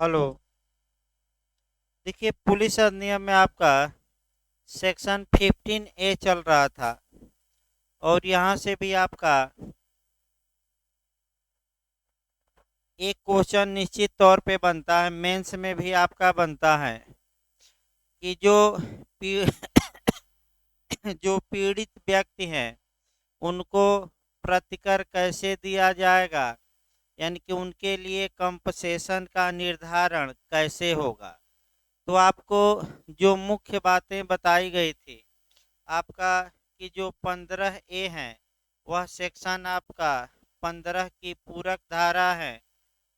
Hello. देखिए, police अधिनियम में आपका सेक्शन 15A चल रहा था और यहाँ से भी आपका एक क्वेश्चन निश्चित तौर पे बनता है, मेंस में भी आपका बनता है कि पी, जो पीड़ित व्यक्ति हैं उनको प्रतिकर कैसे दिया जाएगा, यानी कि उनके लिए कंपसेशन का निर्धारण कैसे होगा। तो आपको जो मुख्य बातें बताई गई थी आपका कि जो 15A है वह सेक्शन आपका 15 की पूरक धारा है,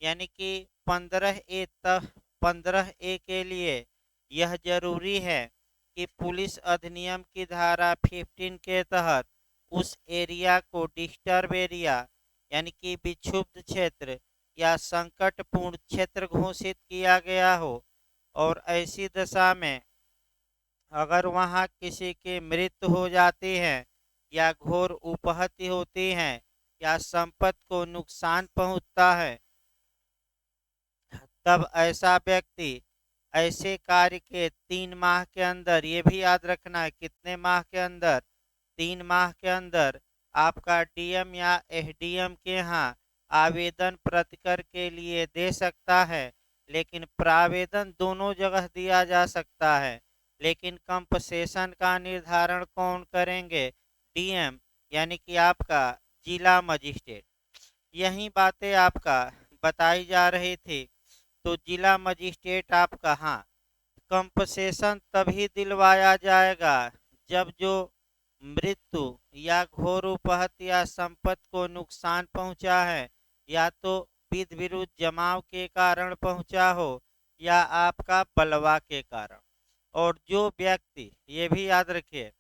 यानी कि 15A तक 15A के लिए यह जरूरी है कि पुलिस अधिनियम की धारा 15 के तहत उस एरिया को डिस्टर्ब एरिया यानी कि विक्षुब्ध क्षेत्र या संकटपूर्ण क्षेत्र घोषित किया गया हो, और ऐसी दशा में अगर वहाँ किसी की मृत्यु हो जाती है या घोर उपहत्य होती है या संपत्ति को नुकसान पहुँचता है, तब ऐसा व्यक्ति ऐसे कार्य के 3 माह के अंदर, ये भी याद रखना है कितने माह के अंदर, 3 माह के अंदर आपका डीएम या एसडीएम के यहाँ आवेदन प्रतिकर के लिए दे सकता है। लेकिन प्रावेदन दोनों जगह दिया जा सकता है, लेकिन कंपसेशन का निर्धारण कौन करेंगे? डीएम, यानी कि आपका जिला मजिस्ट्रेट। यही बातें आपका बताई जा रही थी। तो जिला मजिस्ट्रेट आपका, हाँ, कंपसेशन तभी दिलवाया जाएगा जब जो मृत्यु या घोर उपहत्या या संपत्ति को नुकसान पहुंचा है या तो विधि विरुद्ध जमाव के कारण पहुंचा हो या आपका बलवा के कारण। और जो व्यक्ति, ये भी याद रखिए,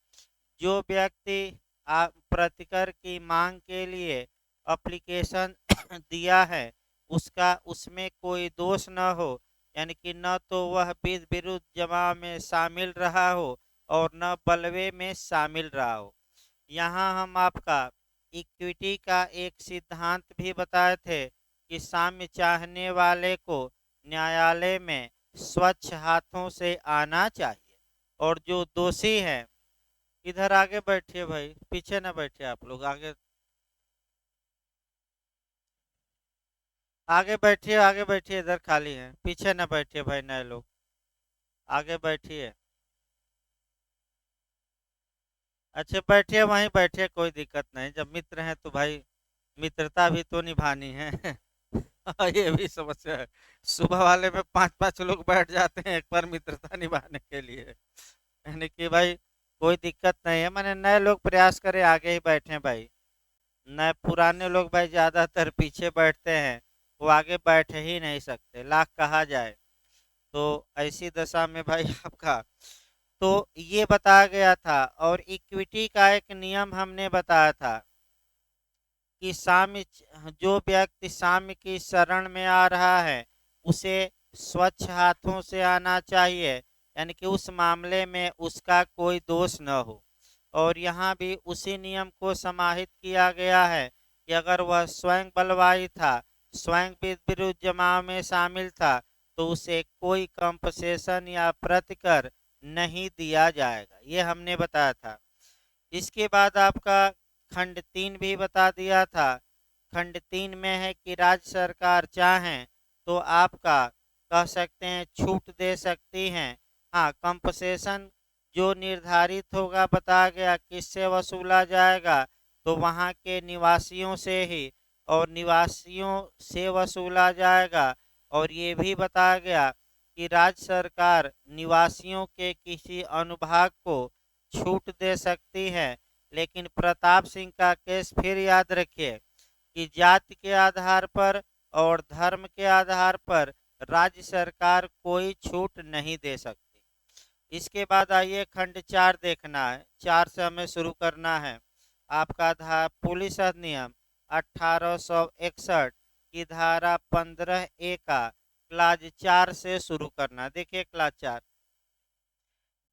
जो व्यक्ति प्रतिकर की मांग के लिए एप्लीकेशन दिया है उसका उसमें कोई दोष न हो, यानी कि न तो वह विधि विरुद्ध जमाव में शामिल रहा हो और न बलवे में शामिल रहा हो। यहाँ हम आपका इक्विटी का एक सिद्धांत भी बताए थे कि साम्य चाहने वाले को न्यायालय में स्वच्छ हाथों से आना चाहिए, और जो दोषी है, इधर आगे बैठिए भाई, पीछे ना बैठिए आप लोग, आगे आगे बैठिए, आगे बैठिए, इधर खाली है, पीछे ना बैठिए भाई, नए लोग आगे बैठिए। अच्छा बैठिए, वहीं बैठिए, कोई दिक्कत नहीं, जब मित्र हैं तो भाई मित्रता भी तो निभानी है। ये भी समस्या है, सुबह वाले में 5-5 लोग बैठ जाते हैं एक बार मित्रता निभाने के लिए, यानी कि भाई कोई दिक्कत नहीं है, मैंने नए लोग प्रयास करें आगे ही बैठे भाई। नए पुराने लोग भाई ज्यादातर पीछे बैठते हैं, वो आगे बैठ ही नहीं सकते, लाख कहा जाए। तो ऐसी दशा में भाई आपका तो ये बताया गया था, और इक्विटी का एक नियम हमने बताया था कि जो व्यक्ति साम्य की शरण में आ रहा है उसे स्वच्छ हाथों से आना चाहिए, यानी कि उस मामले में उसका कोई दोष न हो। और यहाँ भी उसी नियम को समाहित किया गया है कि अगर वह स्वयं बलवाई था, स्वयं विरुद्ध जमाव में शामिल था, तो उसे कोई कंपसेशन या प्रतिकर नहीं दिया जाएगा, ये हमने बताया था। इसके बाद आपका खंड 3 भी बता दिया था। खंड 3 में है कि राज्य सरकार चाहें तो आपका कह सकते हैं छूट दे सकती हैं। हाँ, कंपसेशन जो निर्धारित होगा, बताया गया किससे वसूला जाएगा, तो वहाँ के निवासियों से ही, और निवासियों से वसूला जाएगा। और ये भी बताया गया कि राज्य सरकार निवासियों के किसी अनुभाग को छूट दे सकती है। लेकिन प्रताप सिंह का केस फिर याद रखिए कि जाति के आधार पर और धर्म के आधार पर राज्य सरकार कोई छूट नहीं दे सकती। इसके बाद आइए खंड 4 देखना है, 4 से हमें शुरू करना है। आपका था पुलिस अधिनियम 1861 की धारा 15A का क्लाज 4 से शुरू करना। देखिए क्लाज 4,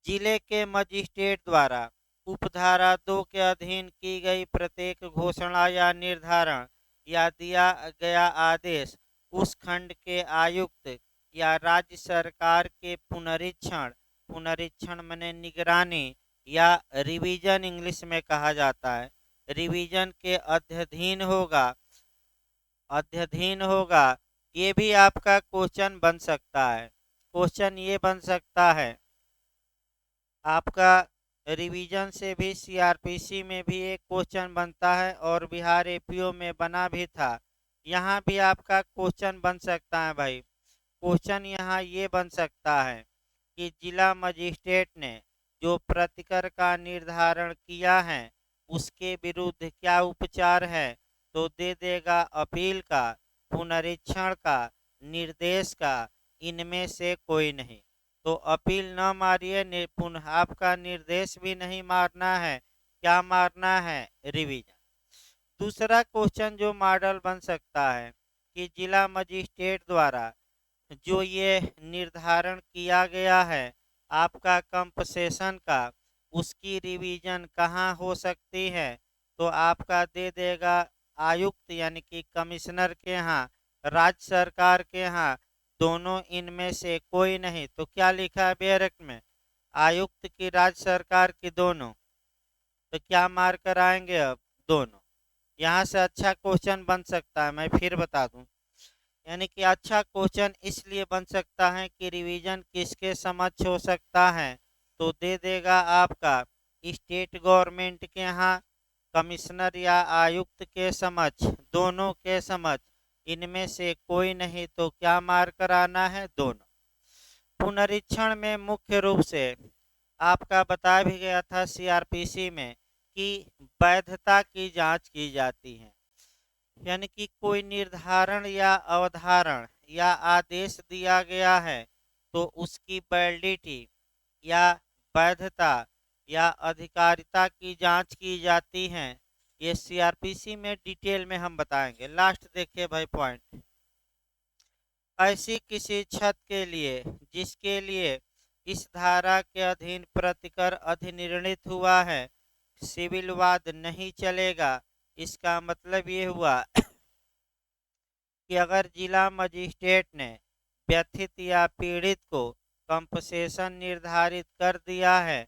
जिले के मजिस्ट्रेट द्वारा उपधारा 2 के अधीन की गई प्रत्येक घोषणा या निर्धारण या दिया गया आदेश उस खंड के आयुक्त या राज्य सरकार के पुनरीक्षण, पुनरीक्षण माने निगरानी या रिवीजन इंग्लिश में कहा जाता है, रिवीजन के अध्ययन होगा, अध्ययन होगा। ये भी आपका क्वेश्चन बन सकता है। क्वेश्चन ये बन सकता है आपका, रिवीजन से भी सीआरपीसी में भी एक क्वेश्चन बनता है और बिहार एपीओ में बना भी था। यहाँ भी आपका क्वेश्चन बन सकता है भाई। क्वेश्चन यहाँ ये बन सकता है कि जिला मजिस्ट्रेट ने जो प्रतिकर का निर्धारण किया है उसके विरुद्ध क्या उपचार है, तो दे देगा अपील का, पुनरीक्षण का, निर्देश का, इनमें से कोई नहीं। तो अपील न मारिए, आपका निर्देश भी नहीं मारना है, क्या मारना है, रिवीजन। दूसरा क्वेश्चन जो मॉडल बन सकता है कि जिला मजिस्ट्रेट द्वारा जो ये निर्धारण किया गया है आपका कंपसेशन का, उसकी रिवीजन कहाँ हो सकती है, तो आपका दे देगा आयुक्त यानी कि कमिश्नर के यहाँ, राज्य सरकार के यहाँ, दोनों इनमें से कोई नहीं। तो क्या लिखा है बैरक में, आयुक्त की, राज्य सरकार की, दोनों। तो क्या मार्क कराएंगे अब, दोनों। यहाँ से अच्छा क्वेश्चन बन सकता है, मैं फिर बता दूं। यानी कि अच्छा क्वेश्चन इसलिए बन सकता है कि रिवीजन किसके समक्ष हो सकता है, तो दे देगा आपका स्टेट गवर्नमेंट के यहाँ, कमिश्नर या आयुक्त के समक्ष, दोनों के समक्ष, इनमें से कोई नहीं। तो क्या मार्क कराना है, दोनों। पुनरीक्षण में मुख्य रूप से आपका बताया भी गया था सीआरपीसी में कि वैधता की जांच की जाती है, यानी कि कोई निर्धारण या अवधारण या आदेश दिया गया है तो उसकी वैलिडिटी या वैधता या अधिकारिता की जांच की जाती है। ये सीआरपीसी में डिटेल में हम बताएंगे। लास्ट देखिए भाई पॉइंट, ऐसी किसी छत के लिए जिसके लिए इस धारा के अधीन प्रतिकर अधिनिर्णित हुआ है, सिविल वाद नहीं चलेगा। इसका मतलब ये हुआ कि अगर जिला मजिस्ट्रेट ने व्यथित या पीड़ित को कंपसेशन निर्धारित कर दिया है,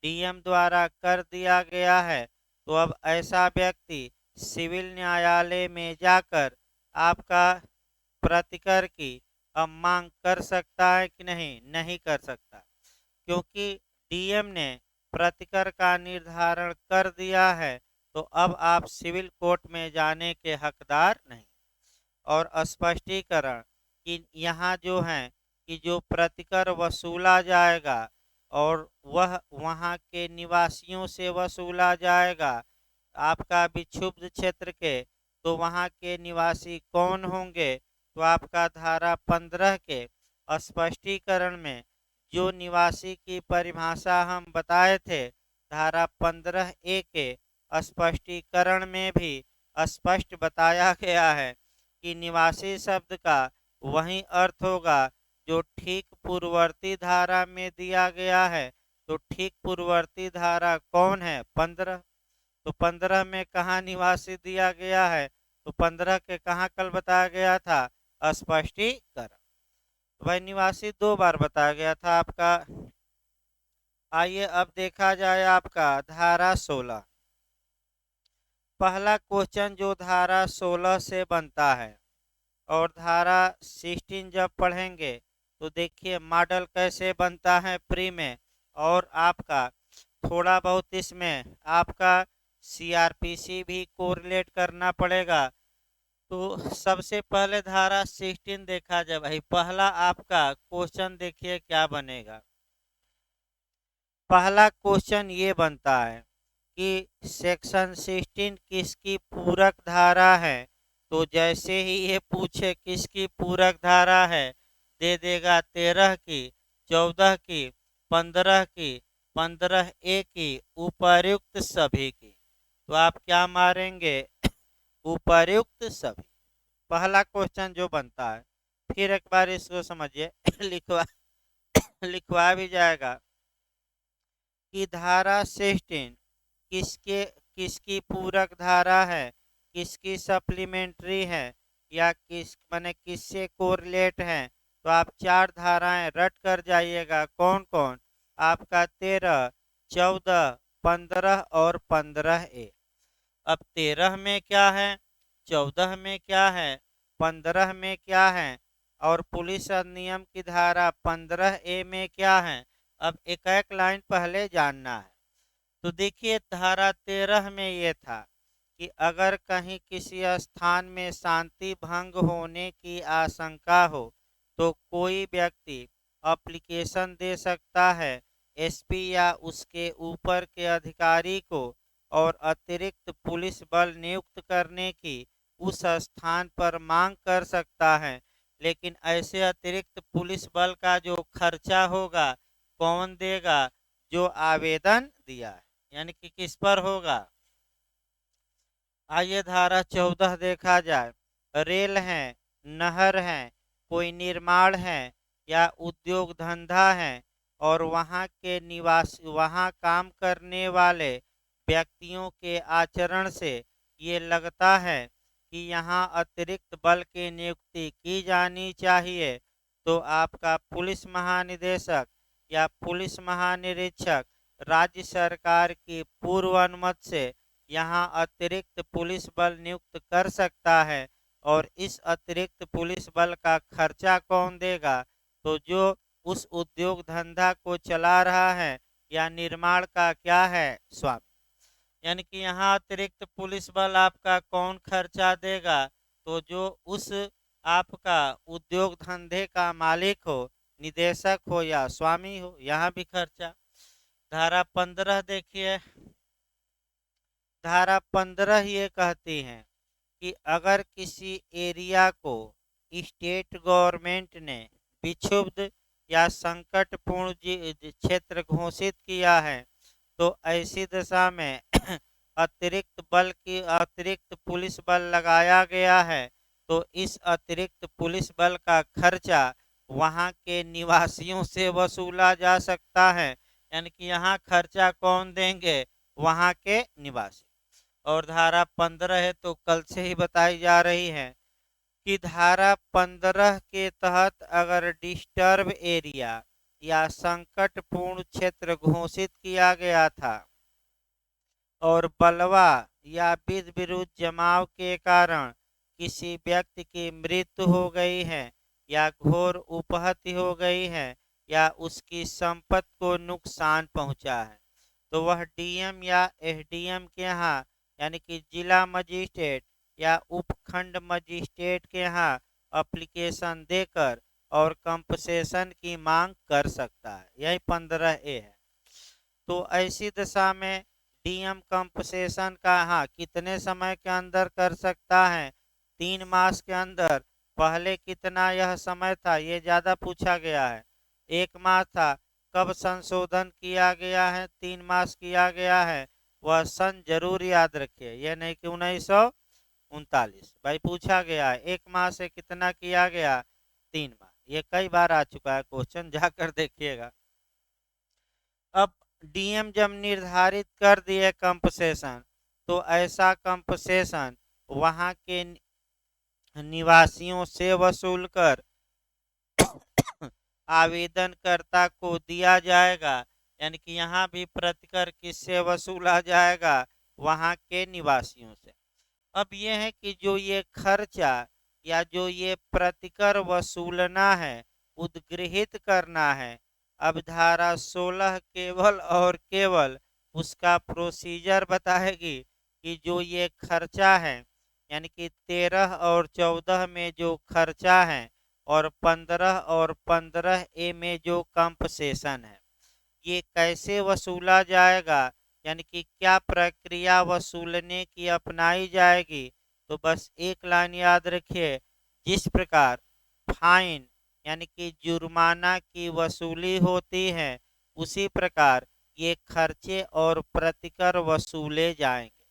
डीएम द्वारा कर दिया गया है, तो अब ऐसा व्यक्ति सिविल न्यायालय में जाकर आपका प्रतिकर की अब मांग कर सकता है कि नहीं, नहीं कर सकता, क्योंकि डीएम ने प्रतिकर का निर्धारण कर दिया है। तो अब आप सिविल कोर्ट में जाने के हकदार नहीं। और स्पष्टीकरण कि यहाँ जो है कि जो प्रतिकर वसूला जाएगा और वह वहाँ के निवासियों से वसूला जाएगा आपका विक्षुब्ध क्षेत्र के, तो वहाँ के निवासी कौन होंगे, तो आपका धारा 15 के स्पष्टीकरण में जो निवासी की परिभाषा हम बताए थे, धारा 15A के स्पष्टीकरण में भी स्पष्ट बताया गया है कि निवासी शब्द का वही अर्थ होगा जो ठीक पूर्ववर्ती धारा में दिया गया है। तो ठीक पूर्ववर्ती धारा कौन है, 15। तो 15 में कहाँ निवासी दिया गया है, तो 15 के कहाँ कल बताया गया था, स्पष्टीकरण। तो भाई निवासी 2 बार बताया गया था आपका। आइए अब देखा जाए आपका धारा 16। पहला क्वेश्चन जो धारा 16 से बनता है और धारा 16 जब पढ़ेंगे तो देखिए मॉडल कैसे बनता है प्री में, और आपका थोड़ा बहुत इसमें आपका सीआरपीसी भी कोरिलेट करना पड़ेगा। तो सबसे पहले धारा 16 देखा जाए भाई, पहला आपका क्वेश्चन देखिए क्या बनेगा। पहला क्वेश्चन ये बनता है कि सेक्शन 16 किसकी पूरक धारा है, तो जैसे ही ये पूछे किसकी पूरक धारा है, दे देगा 13 की, 14 की, 15 की, 15A की, उपर्युक्त सभी की। तो आप क्या मारेंगे, उपर्युक्त सभी। पहला क्वेश्चन जो बनता है, फिर एक बार इसको समझिए लिखवा भी जाएगा कि धारा 16 किसकी पूरक धारा है, किसकी सप्लीमेंट्री है, या किससे कोरिलेट है, तो आप 4 धाराएं रट कर जाइएगा। कौन कौन? आपका 13, 14, 15 और 15A। अब 13 में क्या है, 14 में क्या है, 15 में क्या है और पुलिस अधिनियम की धारा 15A में क्या है, अब एक एक लाइन पहले जानना है। तो देखिए धारा 13 में ये था कि अगर कहीं किसी स्थान में शांति भंग होने की आशंका हो तो कोई व्यक्ति एप्लीकेशन दे सकता है एसपी या उसके ऊपर के अधिकारी को और अतिरिक्त पुलिस बल नियुक्त करने की उस स्थान पर मांग कर सकता है। लेकिन ऐसे अतिरिक्त पुलिस बल का जो खर्चा होगा कौन देगा? जो आवेदन दिया है, यानी कि किस पर होगा? आइए धारा 14 देखा जाए। रेल है, नहर है, कोई निर्माण है या उद्योग धंधा है और वहाँ के निवासी वहाँ काम करने वाले व्यक्तियों के आचरण से ये लगता है कि यहाँ अतिरिक्त बल की नियुक्ति की जानी चाहिए तो आपका पुलिस महानिदेशक या पुलिस महानिरीक्षक राज्य सरकार की पूर्व अनुमति से यहाँ अतिरिक्त पुलिस बल नियुक्त कर सकता है। और इस अतिरिक्त पुलिस बल का खर्चा कौन देगा? तो जो उस उद्योग धंधा को चला रहा है या निर्माण का क्या है, स्वामी। यानी कि यहाँ अतिरिक्त पुलिस बल आपका कौन खर्चा देगा? तो जो उस आपका उद्योग धंधे का मालिक हो, निदेशक हो या स्वामी हो, यहाँ भी खर्चा। धारा 15 देखिए, धारा 15 ये कहती है कि अगर किसी एरिया को स्टेट गवर्नमेंट ने विक्षुब्ध या संकटपूर्ण क्षेत्र घोषित किया है तो ऐसी दशा में अतिरिक्त पुलिस बल लगाया गया है तो इस अतिरिक्त पुलिस बल का खर्चा वहां के निवासियों से वसूला जा सकता है। यानी कि यहाँ खर्चा कौन देंगे? वहां के निवासी। और धारा 15 है तो कल से ही बताई जा रही है कि धारा 15 के तहत अगर डिस्टर्ब एरिया या संकटपूर्ण क्षेत्र घोषित किया गया था और बलवा या विध विरुद्ध जमाव के कारण किसी व्यक्ति की मृत्यु हो गई है या घोर उपहत्या हो गई है या उसकी संपत्ति को नुकसान पहुंचा है तो वह डीएम या एसडीएम के यहाँ यानी कि जिला मजिस्ट्रेट या उपखंड मजिस्ट्रेट के यहाँ एप्लीकेशन देकर और कंपनसेशन की मांग कर सकता है। यही 15A है। तो ऐसी दशा में डीएम कंपनसेशन का हाँ कितने समय के अंदर कर सकता है? 3 मास के अंदर। पहले कितना यह समय था, ये ज़्यादा पूछा गया है। 1 माह था। कब संशोधन किया गया है? 3 मास किया गया है। वह सन जरूर याद रखिए, यह नहीं कि 1939। भाई पूछा गया है 1 माह से कितना किया गया? 3 माह। ये कई बार आ चुका है क्वेश्चन, जाकर देखिएगा। अब डीएम जब निर्धारित कर दिए कंपनसेशन तो ऐसा कंपनसेशन वहां के निवासियों से वसूल कर आवेदनकर्ता को दिया जाएगा। यानी कि यहाँ भी प्रतिकर किससे वसूला जाएगा? वहां के निवासियों से। अब ये है कि जो ये खर्चा या जो ये प्रतिकर वसूलना है, उद्गृहित करना है, अब धारा 16 केवल और केवल उसका प्रोसीजर बताएगी कि जो ये खर्चा है यानी कि 13 और 14 में जो खर्चा है और 15 और 15A में जो कंपनसेशन है ये कैसे वसूला जाएगा, यानी कि क्या प्रक्रिया वसूलने की अपनाई जाएगी। तो बस एक लाइन याद रखिए, जिस प्रकार फाइन यानी कि जुर्माना की वसूली होती है उसी प्रकार ये खर्चे और प्रतिकर वसूले जाएंगे।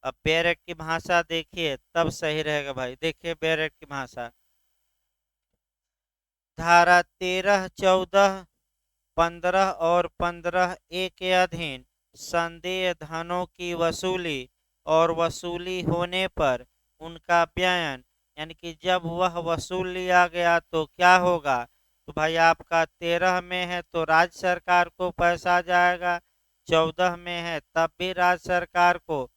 अब बैरक की भाषा देखिए तब सही रहेगा भाई। देखिए बैरक की भाषा, धारा 13, 14, 15 और 15A के अधीन संदेय धनों की वसूली और वसूली होने पर उनका बयान यानी कि जब वह वसूल लिया गया तो क्या होगा? तो भाई आपका 13 में है तो राज्य सरकार को पैसा जाएगा, 14 में है तब भी राज्य सरकार को,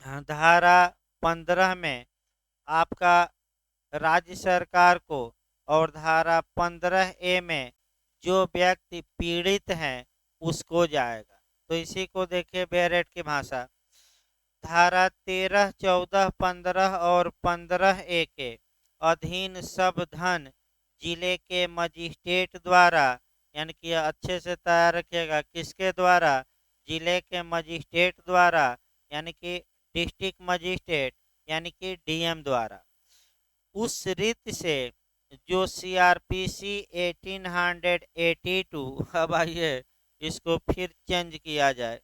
धारा 15 में आपका राज्य सरकार को, और धारा 15A में जो व्यक्ति पीड़ित हैं उसको जाएगा। तो इसी को देखिए बेरेट की भाषा, धारा 13, 14, 15 और 15A के अधीन सब धन जिले के मजिस्ट्रेट द्वारा, यानी कि अच्छे से तैयार रखिएगा, किसके द्वारा, जिले के मजिस्ट्रेट द्वारा, यानी कि डिस्ट्रिक्ट मजिस्ट्रेट यानी कि डीएम द्वारा, उस रीत से जो सीआरपीसी 1882, अब आइए इसको फिर चेंज किया जाए।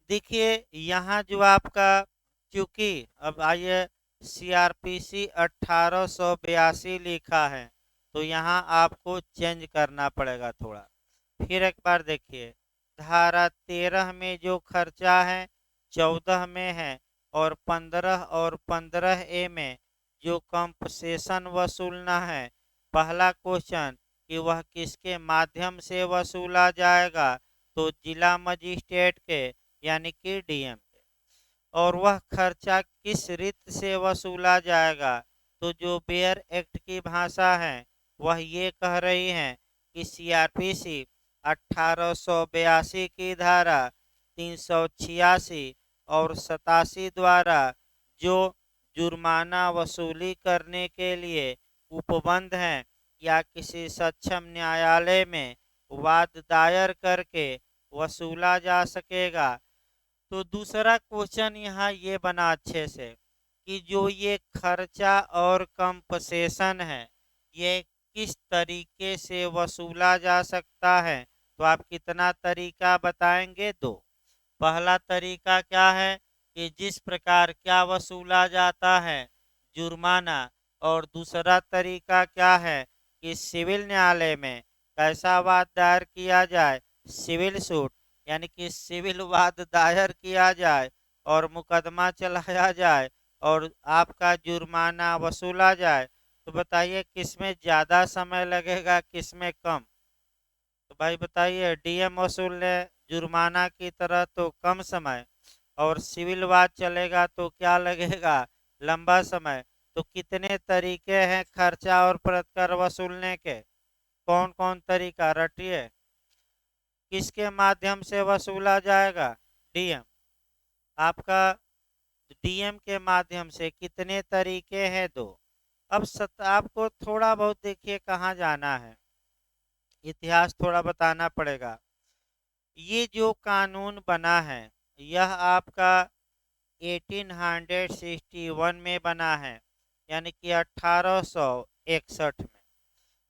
देखिए यहाँ जो आपका, चूंकि अब आइए सीआरपीसी 1882 लिखा है तो यहाँ आपको चेंज करना पड़ेगा थोड़ा। फिर एक बार देखिए, धारा 13 में जो खर्चा है 14 में है, और 15 और 15A में जो कंपसेशन वसूलना है, पहला क्वेश्चन कि वह किसके माध्यम से वसूला जाएगा, तो जिला मजिस्ट्रेट के यानी कि डीएम के। और वह खर्चा किस रीत से वसूला जाएगा, तो जो बेयर एक्ट की भाषा है वह ये कह रही है कि सीआरपीसी 1882 की धारा 386 और 87 द्वारा जो जुर्माना वसूली करने के लिए उपबंध हैं या किसी सक्षम न्यायालय में वाद दायर करके वसूला जा सकेगा। तो दूसरा क्वेश्चन यहाँ ये बना अच्छे से कि जो ये खर्चा और कंपसेशन है ये किस तरीके से वसूला जा सकता है, तो आप कितना तरीका बताएंगे, दो। पहला तरीका क्या है कि जिस प्रकार क्या वसूला जाता है, जुर्माना, और दूसरा तरीका क्या है कि सिविल न्यायालय में कैसा वाद दायर किया जाए, सिविल सूट, यानी कि सिविल वाद दायर किया जाए और मुकदमा चलाया जाए और आपका जुर्माना वसूला जाए। तो बताइए किसमें ज़्यादा समय लगेगा, किसमें कम। तो भाई बताइए, डीएम वसूलने जुर्माना की तरह तो कम समय, और सिविल वाद चलेगा तो क्या लगेगा, लंबा समय। तो कितने तरीके हैं खर्चा और प्रतिकर वसूलने के, कौन कौन तरीका रटिए। किसके माध्यम से वसूला जाएगा, डीएम, आपका डीएम के माध्यम से। कितने तरीके हैं, दो। अब आपको थोड़ा बहुत देखिए कहाँ जाना है, इतिहास थोड़ा बताना पड़ेगा। ये जो कानून बना है यह आपका 1861 में बना है, यानी कि 1861 में।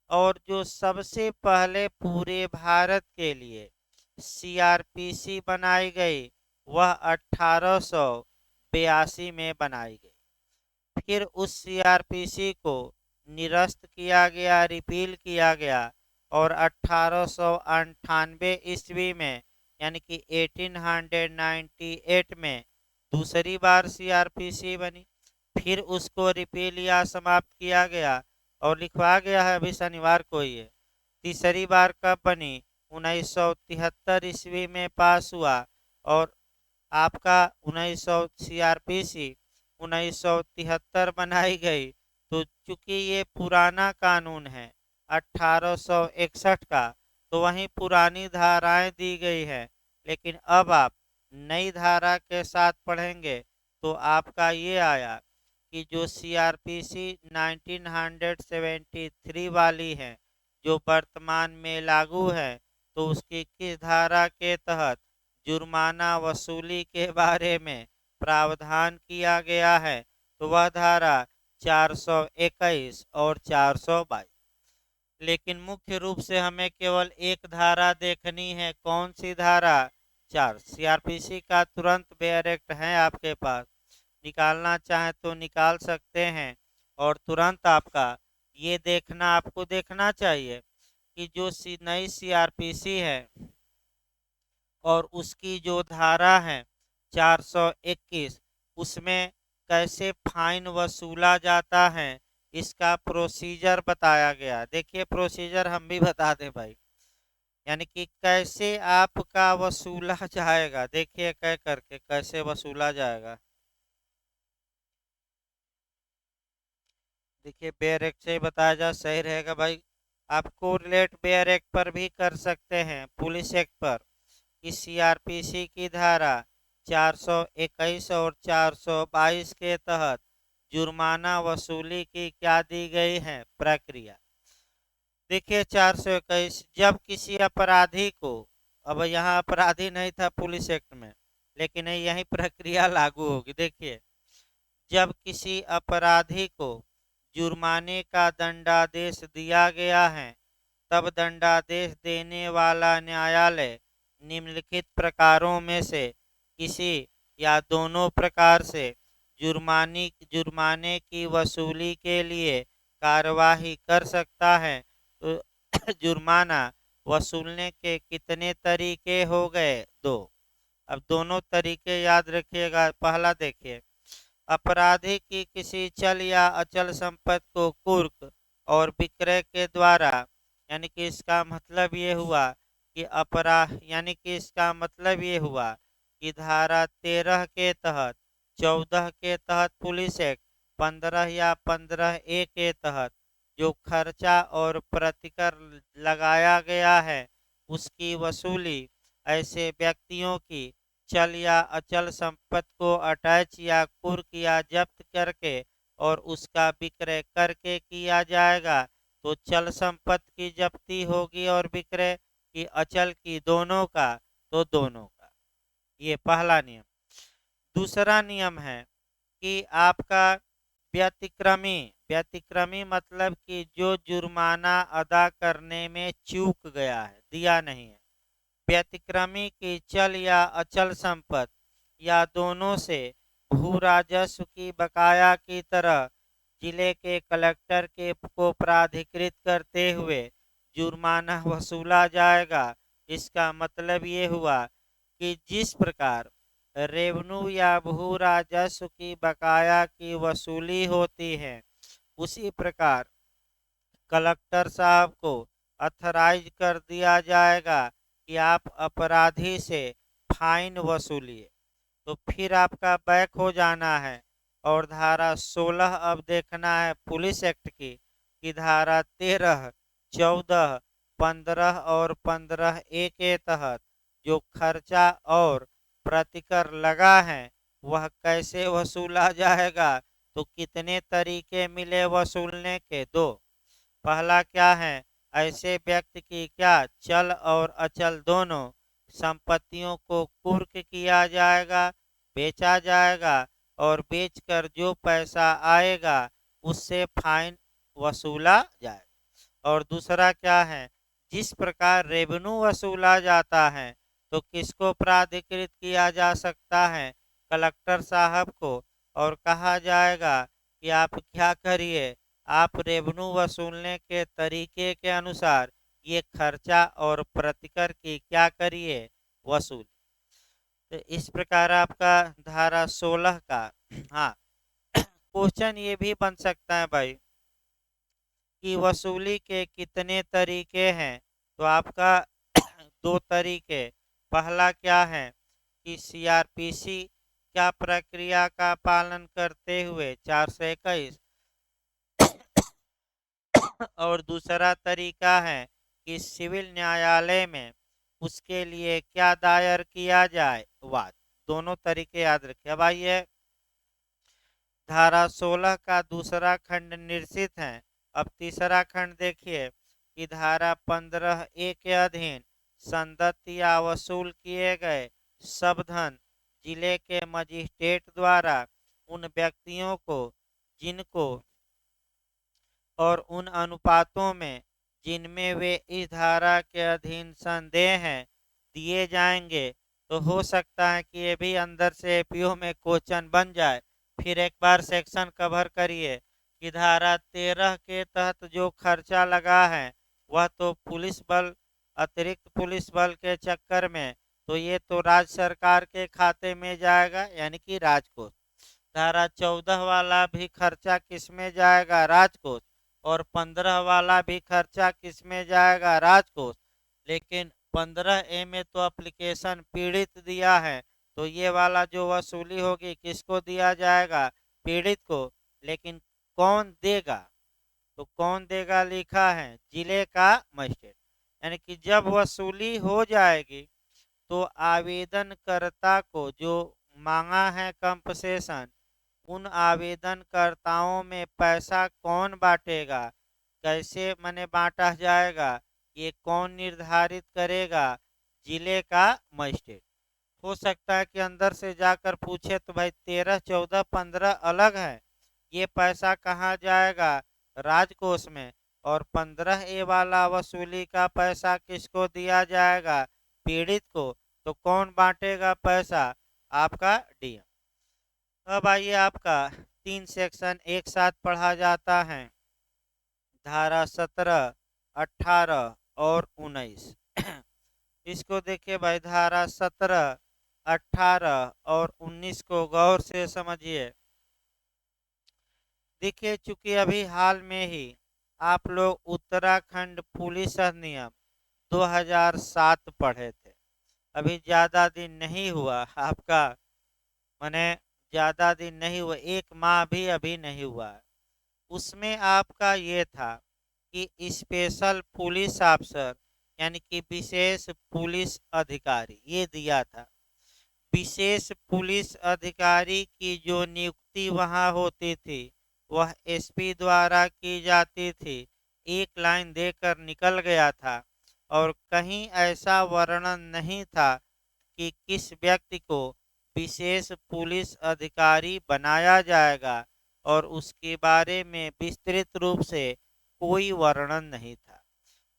और जो सबसे पहले पूरे भारत के लिए सीआरपीसी बनाई गई वह 1882 में बनाई गई। फिर उस सीआरपीसी को निरस्त किया गया, रिपील किया गया, और 1898 ईस्वी में यानी कि 1898 में दूसरी बार सीआरपीसी बनी। फिर उसको रिपील या समाप्त किया गया और लिखवा गया है अभी शनिवार को ये। तीसरी बार कब बनी, 1973 ईस्वी में पास हुआ, और आपका 1900 सीआरपीसी 1973 बनाई गई। तो चूंकि ये पुराना कानून है 1861 का, तो वहीं पुरानी धाराएं दी गई है। लेकिन अब आप नई धारा के साथ पढ़ेंगे तो आपका ये आया कि जो सीआरपीसी 1973 वाली है जो वर्तमान में लागू है, तो उसकी किस धारा के तहत जुर्माना वसूली के बारे में प्रावधान किया गया है, तो वह धारा 421 और 422। लेकिन मुख्य रूप से हमें केवल एक धारा देखनी है, कौन सी धारा, 4। सीआरपीसी का तुरंत बेयर एक्ट है आपके पास, निकालना चाहे तो निकाल सकते हैं। और तुरंत आपका ये देखना, आपको देखना चाहिए कि जो नई सीआरपीसी है और उसकी जो धारा है 421, उसमें कैसे फाइन वसूला जाता है इसका प्रोसीजर बताया गया। देखिए प्रोसीजर हम भी बता दें भाई, यानी कि कैसे आपका वसूला जाएगा। देखिए कह करके कैसे वसूला जाएगा। देखिए बेयर एक्ट से ही बताया जा सही रहेगा भाई। आपको रिलेट बेयर एक्ट पर भी कर सकते हैं, पुलिस एक्ट पर। इस सीआरपीसी की धारा 421 और 422 के तहत जुर्माना वसूली की क्या दी गई है प्रक्रिया। देखिए 421, जब किसी अपराधी को, अब यहाँ अपराधी नहीं था पुलिस एक्ट में, लेकिन यही प्रक्रिया लागू होगी। देखिए जब किसी अपराधी को जुर्माने का दंडादेश दिया गया है, तब दंडादेश देने वाला न्यायालय निम्नलिखित प्रकारों में से किसी या दोनों प्रकार से जुर्माने की वसूली के लिए कार्यवाही कर सकता है। तो जुर्माना वसूलने के कितने तरीके हो गए? दो। अब दोनों तरीके याद रखिएगा। पहला देखिए, अपराधी की किसी चल या अचल संपत्ति को कुर्क और विक्रय के द्वारा, यानी कि इसका मतलब ये हुआ कि धारा 13 के तहत, 14 के तहत पुलिस एक्ट, 15 या 15A के तहत जो खर्चा और प्रतिकर लगाया गया है उसकी वसूली ऐसे व्यक्तियों की चल या अचल संपत्ति को अटैच या कुर्क या जब्त करके और उसका विक्रय करके किया जाएगा। तो चल संपत्ति की जब्ती होगी और विक्रय की अचल की, दोनों का, तो दोनों का। ये पहला नियम। दूसरा नियम है कि आपका व्यतिक्रमी, व्यतिक्रमी मतलब कि जो जुर्माना अदा करने में चूक गया है, दिया नहीं है, व्यतिक्रमी की चल या अचल संपत्ति या दोनों से भू राजस्व की बकाया की तरह जिले के कलेक्टर के को प्राधिकृत करते हुए जुर्माना वसूला जाएगा। इसका मतलब ये हुआ कि जिस प्रकार रेवन्यू या भू राजस्व की बकाया की वसूली होती है, उसी प्रकार कलेक्टर साहब को अथराइज कर दिया जाएगा कि आप अपराधी से फाइन वसूलिए। तो फिर आपका बैक हो जाना है और धारा 16 अब देखना है पुलिस एक्ट की, कि धारा 13, 14, 15 और 15A के तहत जो खर्चा और प्रतिकर लगा है वह कैसे वसूला जाएगा। तो कितने तरीके मिले वसूलने के? दो। पहला क्या है, ऐसे व्यक्ति की क्या चल और अचल दोनों संपत्तियों को कुर्क किया जाएगा, बेचा जाएगा और बेचकर जो पैसा आएगा उससे फाइन वसूला जाएगा। और दूसरा क्या है, जिस प्रकार रेवेन्यू वसूला जाता है तो किसको प्राधिकृत किया जा सकता है? कलेक्टर साहब को। और कहा जाएगा कि आप क्या करिए, आप रेवेन्यू वसूलने के तरीके के अनुसार ये खर्चा और प्रतिकर की क्या करिए, वसूल। तो इस प्रकार आपका धारा 16 का, हाँ, क्वेश्चन ये भी बन सकता है भाई कि वसूली के कितने तरीके हैं। तो आपका दो तरीके। पहला क्या है कि सीआरपीसी क्या प्रक्रिया का पालन करते हुए 421, और दूसरा तरीका है कि सिविल न्यायालय में उसके लिए क्या दायर किया जाए, वाद। दोनों तरीके याद रखिए। अब आइए धारा 16 का दूसरा खंड निश्चित है। अब तीसरा खंड देखिए कि धारा 15A के अधीन संदत्त या वसूल किए गए सब धन जिले के मजिस्ट्रेट द्वारा उन व्यक्तियों को जिनको और उन अनुपातों में जिनमें वे इस धारा के अधीन संदेह हैं दिए जाएंगे। तो हो सकता है कि ये भी अंदर से एपीओ में क्वेश्चन बन जाए। फिर एक बार सेक्शन कवर करिए कि धारा 13 के तहत जो खर्चा लगा है वह तो पुलिस बल, अतिरिक्त पुलिस बल के चक्कर में, तो ये तो राज्य सरकार के खाते में जाएगा, यानी कि राजकोष। धारा 14 वाला भी खर्चा किस में जाएगा? राजकोष। और 15 वाला भी खर्चा किस में जाएगा? राजकोष। लेकिन 15A में तो एप्लीकेशन पीड़ित दिया है, तो ये वाला जो वसूली होगी किसको दिया जाएगा? पीड़ित को। लेकिन कौन देगा? तो कौन देगा लिखा है? जिले का मजिस्ट्रेट। यानी कि जब वसूली हो जाएगी तो आवेदनकर्ता को जो मांगा है कंपसेशन, उन आवेदनकर्ताओं में पैसा कौन बांटेगा? कैसे मने बांटा जाएगा? ये कौन निर्धारित करेगा? जिले का मजिस्ट्रेट। हो सकता है कि अंदर से जाकर पूछे तो भाई 13, 14, 15 अलग है, ये पैसा कहाँ जाएगा? राजकोष में। और 15A वाला वसूली का पैसा किसको दिया जाएगा? पीड़ित को। तो कौन बांटेगा पैसा? आपका डीएम। अब आइए, आपका 3 सेक्शन एक साथ पढ़ा जाता है। धारा 17, 18 और 19। इसको देखिए भाई, धारा 17, 18 और 19 को गौर से समझिए। देखिए, चूंकि अभी हाल में ही आप लोग उत्तराखंड पुलिस अधिनियम 2007 पढ़े थे। अभी ज़्यादा दिन नहीं हुआ आपका, माने ज़्यादा दिन नहीं हुआ, 1 माह भी अभी नहीं हुआ है। उसमें आपका ये था कि स्पेशल पुलिस अफसर यानी कि विशेष पुलिस अधिकारी ये दिया था। विशेष पुलिस अधिकारी की जो नियुक्ति वहाँ होती थी वह एसपी द्वारा की जाती थी। एक लाइन देकर निकल गया था और कहीं ऐसा वर्णन नहीं था कि किस व्यक्ति को विशेष पुलिस अधिकारी बनाया जाएगा, और उसके बारे में विस्तृत रूप से कोई वर्णन नहीं था।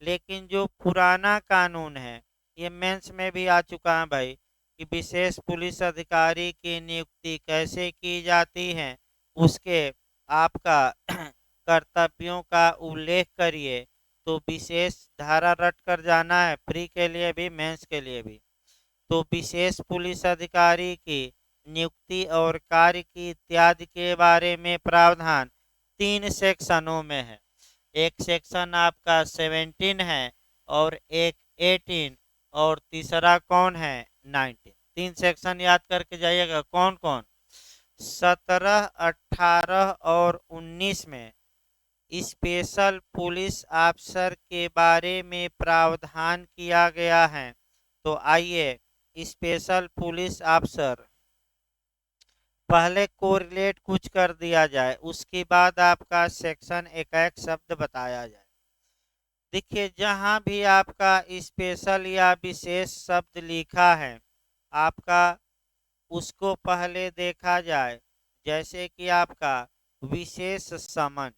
लेकिन जो पुराना कानून है, ये मेंस में भी आ चुका है भाई, कि विशेष पुलिस अधिकारी की नियुक्ति कैसे की जाती है, उसके आपका कर्तव्यों का उल्लेख करिए। तो विशेष धारा रट कर जाना है, प्री के लिए भी मेंस के लिए भी। तो विशेष पुलिस अधिकारी की नियुक्ति और कार्य की इत्यादि के बारे में प्रावधान 3 सेक्शनों में है। एक सेक्शन आपका 17 है और एक 18 और तीसरा कौन है? 19। 3 सेक्शन याद करके जाइएगा। कौन कौन? 17, 18 और 19 में स्पेशल पुलिस अफसर के बारे में प्रावधान किया गया है। तो आइए, स्पेशल पुलिस अफसर पहले कोरिलेट कुछ कर दिया जाए, उसके बाद आपका सेक्शन एक एक शब्द बताया जाए। देखिए, जहां भी आपका स्पेशल या विशेष शब्द लिखा है आपका, उसको पहले देखा जाए। जैसे कि आपका विशेष समन,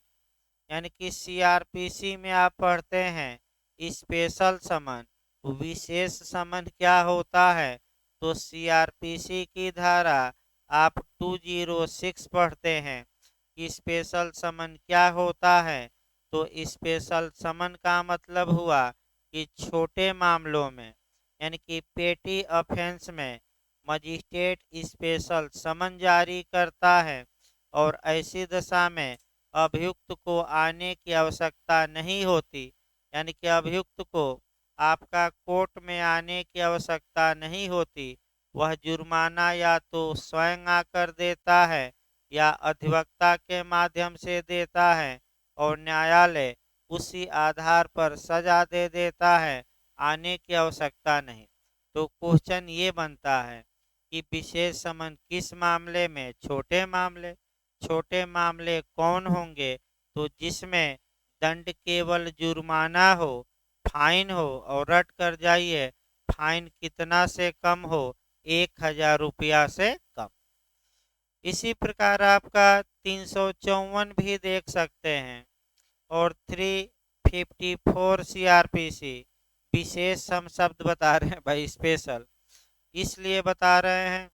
यानी कि सीआरपीसी में आप पढ़ते हैं स्पेशल समन। विशेष समन क्या होता है? तो सीआरपीसी की धारा आप 206 पढ़ते हैं। स्पेशल समन क्या होता है? तो स्पेशल समन का मतलब हुआ कि छोटे मामलों में, यानी कि पेटी ऑफेंस में मजिस्ट्रेट स्पेशल समन जारी करता है, और ऐसी दशा में अभियुक्त को आने की आवश्यकता नहीं होती। यानी कि अभियुक्त को आपका कोर्ट में आने की आवश्यकता नहीं होती। वह जुर्माना या तो स्वयं आकर देता है या अधिवक्ता के माध्यम से देता है, और न्यायालय उसी आधार पर सजा दे देता है। आने की आवश्यकता नहीं। तो क्वेश्चन ये बनता है कि विशेष समन किस मामले में? छोटे मामले। छोटे मामले कौन होंगे? तो जिसमें दंड केवल जुर्माना हो, फाइन हो, और रट कर जाइए, फाइन कितना से कम हो? 1000 रुपया से कम। इसी प्रकार आपका 354 भी देख सकते हैं, और 354 सीआरपीसी विशेष हम शब्द बता रहे हैं भाई, स्पेशल इसलिए बता रहे हैं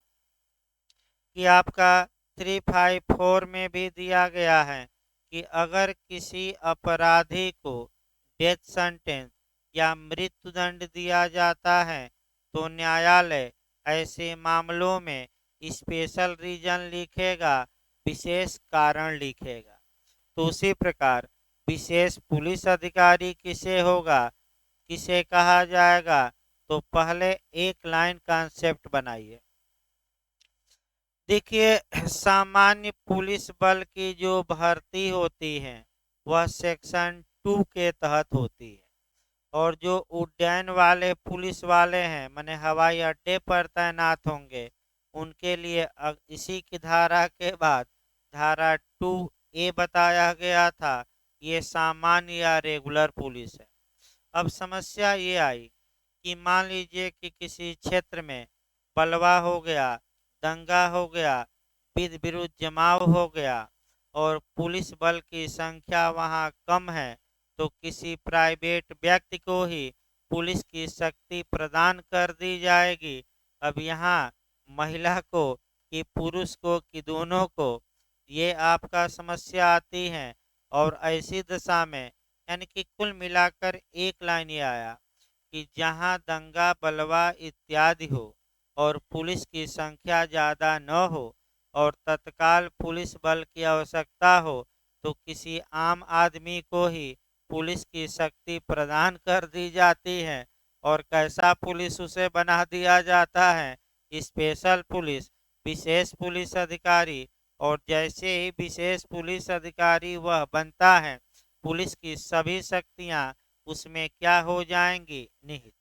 कि आपका 354 में भी दिया गया है कि अगर किसी अपराधी को डेथ सेंटेंस या मृत्युदंड दिया जाता है तो न्यायालय ऐसे मामलों में स्पेशल रीजन लिखेगा, विशेष कारण लिखेगा। तो उसी प्रकार विशेष पुलिस अधिकारी किसे होगा, किसे कहा जाएगा, तो पहले एक लाइन कॉन्सेप्ट बनाइए। देखिए, सामान्य पुलिस बल की जो भर्ती होती है वह सेक्शन 2 के तहत होती है, और जो उड्डयन वाले पुलिस वाले हैं माने हवाई अड्डे पर तैनात होंगे, उनके लिए इसी की धारा के बाद धारा 2A बताया गया था, ये सामान्य या रेगुलर पुलिस है। अब समस्या ये आई कि मान लीजिए कि किसी क्षेत्र में बलवा हो गया, दंगा हो गया, विध विरुद्ध जमाव हो गया, और पुलिस बल की संख्या वहाँ कम है, तो किसी प्राइवेट व्यक्ति को ही पुलिस की शक्ति प्रदान कर दी जाएगी। अब यहाँ महिला को कि पुरुष को कि दोनों को, ये आपका समस्या आती है। और ऐसी दशा में यानी कि कुल मिलाकर एक लाइन ये आया कि जहां दंगा बलवा इत्यादि हो और पुलिस की संख्या ज़्यादा न हो और तत्काल पुलिस बल की आवश्यकता हो, तो किसी आम आदमी को ही पुलिस की शक्ति प्रदान कर दी जाती है। और कैसा पुलिस उसे बना दिया जाता है, स्पेशल पुलिस, विशेष पुलिस अधिकारी। और जैसे ही विशेष पुलिस अधिकारी वह बनता है, पुलिस की सभी शक्तियां उसमें क्या हो जाएंगी, निहित।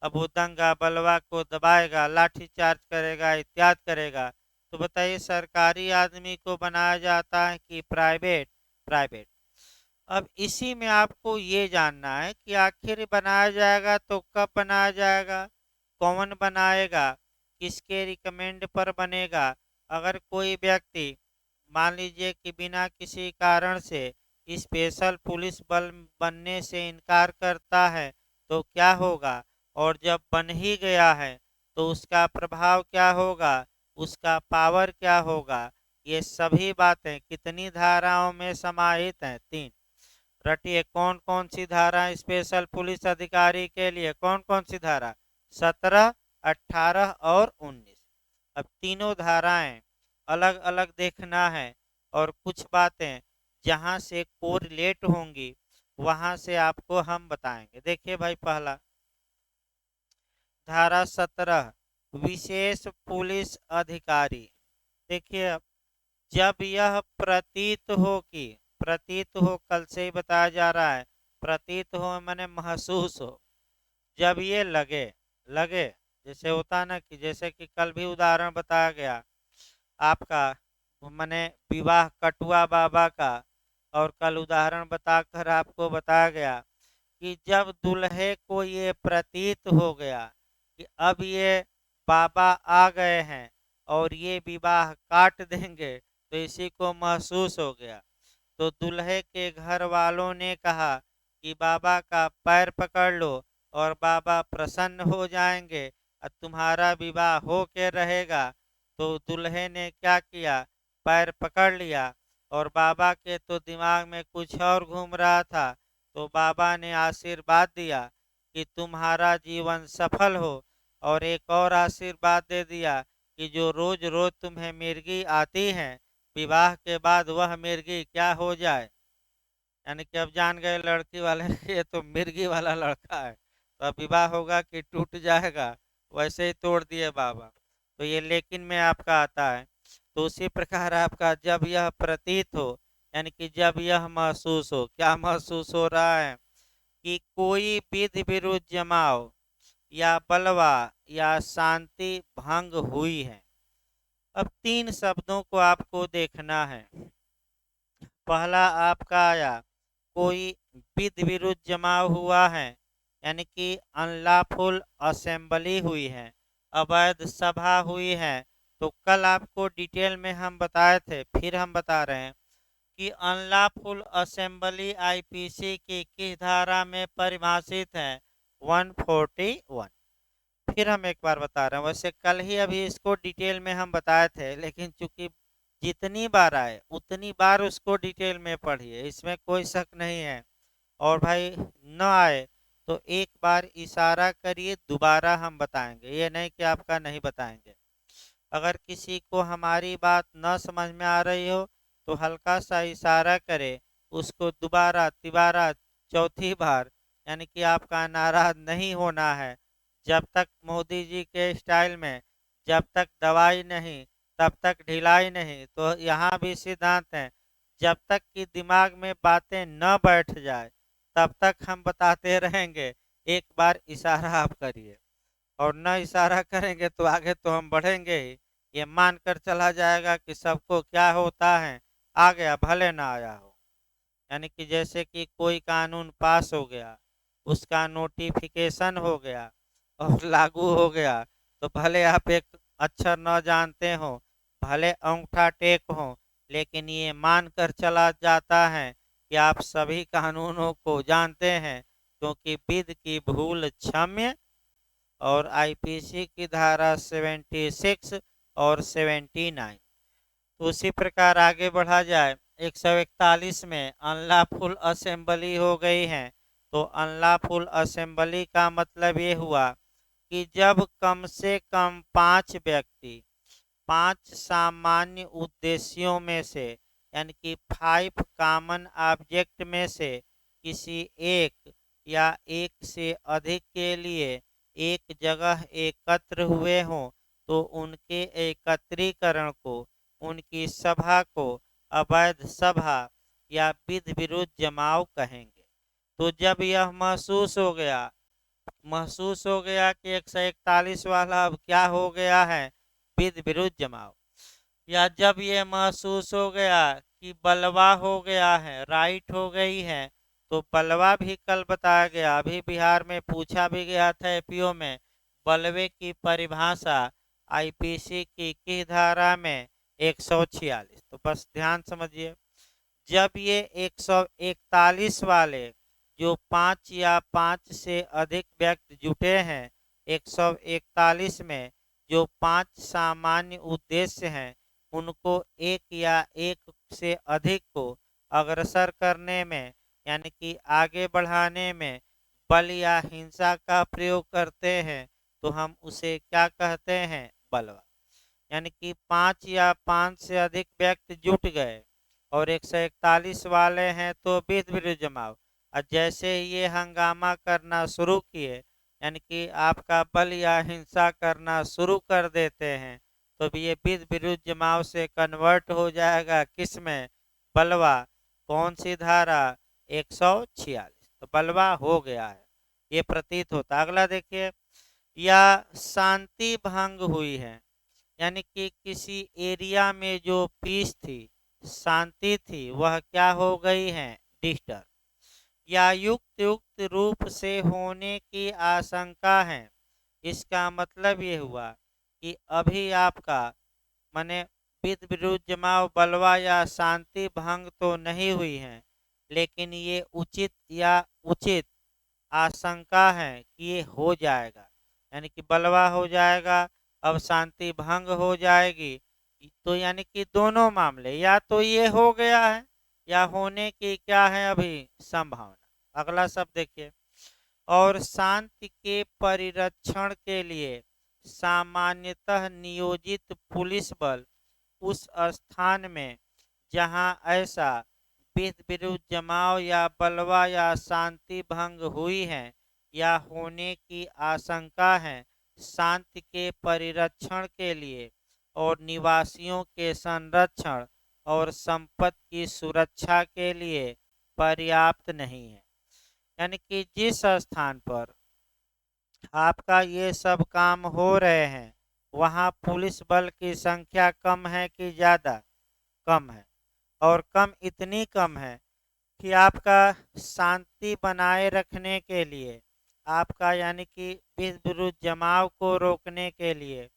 अब वो दंगा बलवा को दबाएगा, लाठीचार्ज करेगा, इत्यादि करेगा। तो बताइए, सरकारी आदमी को बनाया जाता है कि प्राइवेट? प्राइवेट। अब इसी में आपको ये जानना है कि आखिर बनाया जाएगा तो कब बनाया जाएगा, कौन बनाएगा, किसके रिकमेंड पर बनेगा। अगर कोई व्यक्ति मान लीजिए कि बिना किसी कारण से स्पेशल पुलिस बल बनने से इनकार करता है, तो क्या होगा। और जब बन ही गया है तो उसका प्रभाव क्या होगा, उसका पावर क्या होगा। ये सभी बातें कितनी धाराओं में समाहित हैं, 3। रटिए, कौन कौन सी धारा स्पेशल पुलिस अधिकारी के लिए, कौन कौन सी धारा, 17, 18 और 19। अब तीनों धाराएं अलग अलग देखना है, और कुछ बातें जहां से कोरिलेट होंगी वहां से आपको हम बताएंगे। देखिए भाई, पहला धारा 17, विशेष पुलिस अधिकारी। देखिए, अब जब यह प्रतीत हो कि, प्रतीत हो कल से ही बताया जा रहा है, प्रतीत हो मैंने महसूस हो, जब ये लगे, लगे जैसे होता है ना कि जैसे कि कल भी उदाहरण बताया गया आपका, मैंने विवाह कटुआ बाबा का, और कल उदाहरण बताकर आपको बताया गया कि जब दूल्हे को ये प्रतीत हो गया कि अब ये बाबा आ गए हैं और ये विवाह काट देंगे, तो इसी को महसूस हो गया। तो दूल्हे के घर वालों ने कहा कि बाबा का पैर पकड़ लो और बाबा प्रसन्न हो जाएंगे और तुम्हारा विवाह हो के रहेगा। तो दूल्हे ने क्या किया, पैर पकड़ लिया, और बाबा के तो दिमाग में कुछ और घूम रहा था। तो बाबा ने आशीर्वाद दिया कि तुम्हारा जीवन सफल हो, और एक और आशीर्वाद दे दिया कि जो रोज रोज तुम्हें मिर्गी आती हैं, विवाह के बाद वह मिर्गी क्या हो जाए। यानी कि अब जान गए लड़की वाले ये तो मिर्गी वाला लड़का है, तो अब विवाह होगा कि टूट जाएगा, वैसे ही तोड़ दिए बाबा। तो ये लेकिन में आपका आता है। तो उसी प्रकार आपका जब यह प्रतीत हो, यानी कि जब यह महसूस हो, क्या महसूस हो रहा है कि कोई विधि विरुद्ध जमाव या बलवा या शांति भंग हुई है। अब 3 शब्दों को आपको देखना है। पहला आपका आया, कोई विधि विरुद्ध जमाव हुआ है, यानी कि अनलॉफुल असेंबली हुई है, अवैध सभा हुई है। तो कल आपको डिटेल में हम बताए थे, फिर हम बता रहे हैं कि अनलॉफुल असेंबली आईपीसी की किस धारा में परिभाषित है, 141। फिर हम एक बार बता रहे हैं, वैसे कल ही अभी इसको डिटेल में हम बताए थे, लेकिन चूंकि जितनी बार आए उतनी बार उसको डिटेल में पढ़िए, इसमें कोई शक नहीं है। और भाई न आए तो एक बार इशारा करिए, दोबारा हम बताएंगे, ये नहीं कि आपका नहीं बताएंगे। अगर किसी को हमारी बात न समझ में आ रही हो तो हल्का सा इशारा करे, उसको दोबारा तिबारा चौथी बार, यानी कि आपका नाराज नहीं होना है। जब तक मोदी जी के स्टाइल में जब तक दवाई नहीं तब तक ढिलाई नहीं, तो यहाँ भी सिद्धांत है, जब तक कि दिमाग में बातें न बैठ जाए तब तक हम बताते रहेंगे। एक बार इशारा आप करिए, और न इशारा करेंगे तो आगे तो हम बढ़ेंगे ही। ये मानकर चला जाएगा कि सबको क्या होता है, आ गया भले ना आया हो। यानी कि जैसे कि कोई कानून पास हो गया, उसका नोटिफिकेशन हो गया और लागू हो गया, तो भले आप एक अक्षर न जानते हो, भले अंगूठा टेक हो, लेकिन ये मानकर चला जाता है कि आप सभी कानूनों को जानते हैं, क्योंकि विधि की भूल क्षम्य, और आईपीसी की धारा 76 और 79। तो उसी प्रकार आगे बढ़ा जाए, 141 में अनलॉफुल असेंबली हो गई है। तो अनलॉफुल असेंबली का मतलब ये हुआ कि जब कम से कम 5 व्यक्ति 5 सामान्य उद्देश्यों में से, यानी कि 5 कॉमन ऑब्जेक्ट में से किसी एक या एक से अधिक के लिए एक जगह एकत्र हुए हों, तो उनके एकत्रीकरण को, उनकी सभा को अवैध सभा या विधि विरुद्ध जमाव कहेंगे। तो जब यह महसूस हो गया कि 141 वाला अब क्या हो गया है, विधि विरुद्ध जमाव, या जब ये महसूस हो गया कि बलवा हो गया है, राइट हो गई है, तो बलवा भी कल बताया गया, अभी बिहार में पूछा भी गया था एपीओ में, बलवे की परिभाषा आईपीसी की किस धारा में, 146। तो बस ध्यान समझिए, जब ये 141 वाले जो 5 या 5 से अधिक व्यक्ति जुटे हैं, 141 में जो 5 सामान्य उद्देश्य हैं, उनको एक या एक से अधिक को अग्रसर करने में, यानी कि आगे बढ़ाने में बल या हिंसा का प्रयोग करते हैं, तो हम उसे क्या कहते हैं, बलवा। यानी कि 5 या 5 से अधिक व्यक्ति जुट गए और 141 वाले हैं तो विधि विरुद्ध जमाव, और जैसे ही ये हंगामा करना शुरू किए, यानी कि आपका बल या हिंसा करना शुरू कर देते हैं, तो ये विधि विरुद्ध जमाव से कन्वर्ट हो जाएगा किस में, बलवा। कौन सी धारा, 146। तो बलवा हो गया है, ये प्रतीत होता। अगला देखिए, या शांति भंग हुई है, यानी कि किसी एरिया में जो पीस थी, शांति थी, वह क्या हो गई है, डिस्टर्ब, या युक्त युक्त रूप से होने की आशंका है। इसका मतलब ये हुआ कि अभी आपका माने विधि विरुद्ध जमाव, बलवा या शांति भंग तो नहीं हुई है, लेकिन ये उचित या उचित आशंका है कि ये हो जाएगा, यानी कि बलवा हो जाएगा, अब शांति भंग हो जाएगी। तो यानी कि दोनों मामले, या तो ये हो गया है या होने की क्या है अभी, संभावना। अगला शब्द देखिए, और शांति के परिरक्षण के लिए सामान्यतः नियोजित पुलिस बल उस स्थान में जहां ऐसा विधि विरुद्ध जमाव या बलवा या शांति भंग हुई है या होने की आशंका है, शांति के परिरक्षण के लिए और निवासियों के संरक्षण और संपत्ति की सुरक्षा के लिए पर्याप्त नहीं है। यानी कि जिस स्थान पर आपका ये सब काम हो रहे हैं, वहाँ पुलिस बल की संख्या कम है कि ज़्यादा, कम है, और कम इतनी कम है कि आपका शांति बनाए रखने के लिए, आपका यानी कि विधि विरुद्ध जमाव को रोकने के लिए,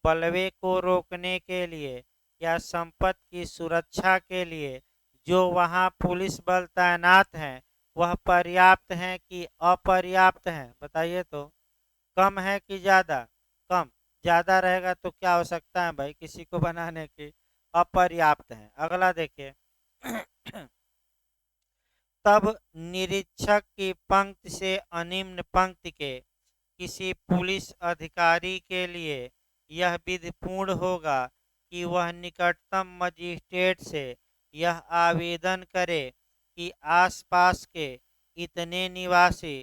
बलवे को रोकने के लिए या संपत्ति की सुरक्षा के लिए जो वहाँ पुलिस बल तैनात हैं, वह पर्याप्त हैं कि अपर्याप्त हैं, बताइए तो। कम है कि ज़्यादा, कम। ज़्यादा रहेगा तो क्या हो सकता है भाई, किसी को बनाने की, अपर्याप्त है। अगला देखिए, तब निरीक्षक की पंक्ति से अनिम्न पंक्ति के किसी पुलिस अधिकारी के लिए यह विधिपूर्ण होगा कि वह निकटतम मजिस्ट्रेट से यह आवेदन करे कि आसपास के इतने निवासी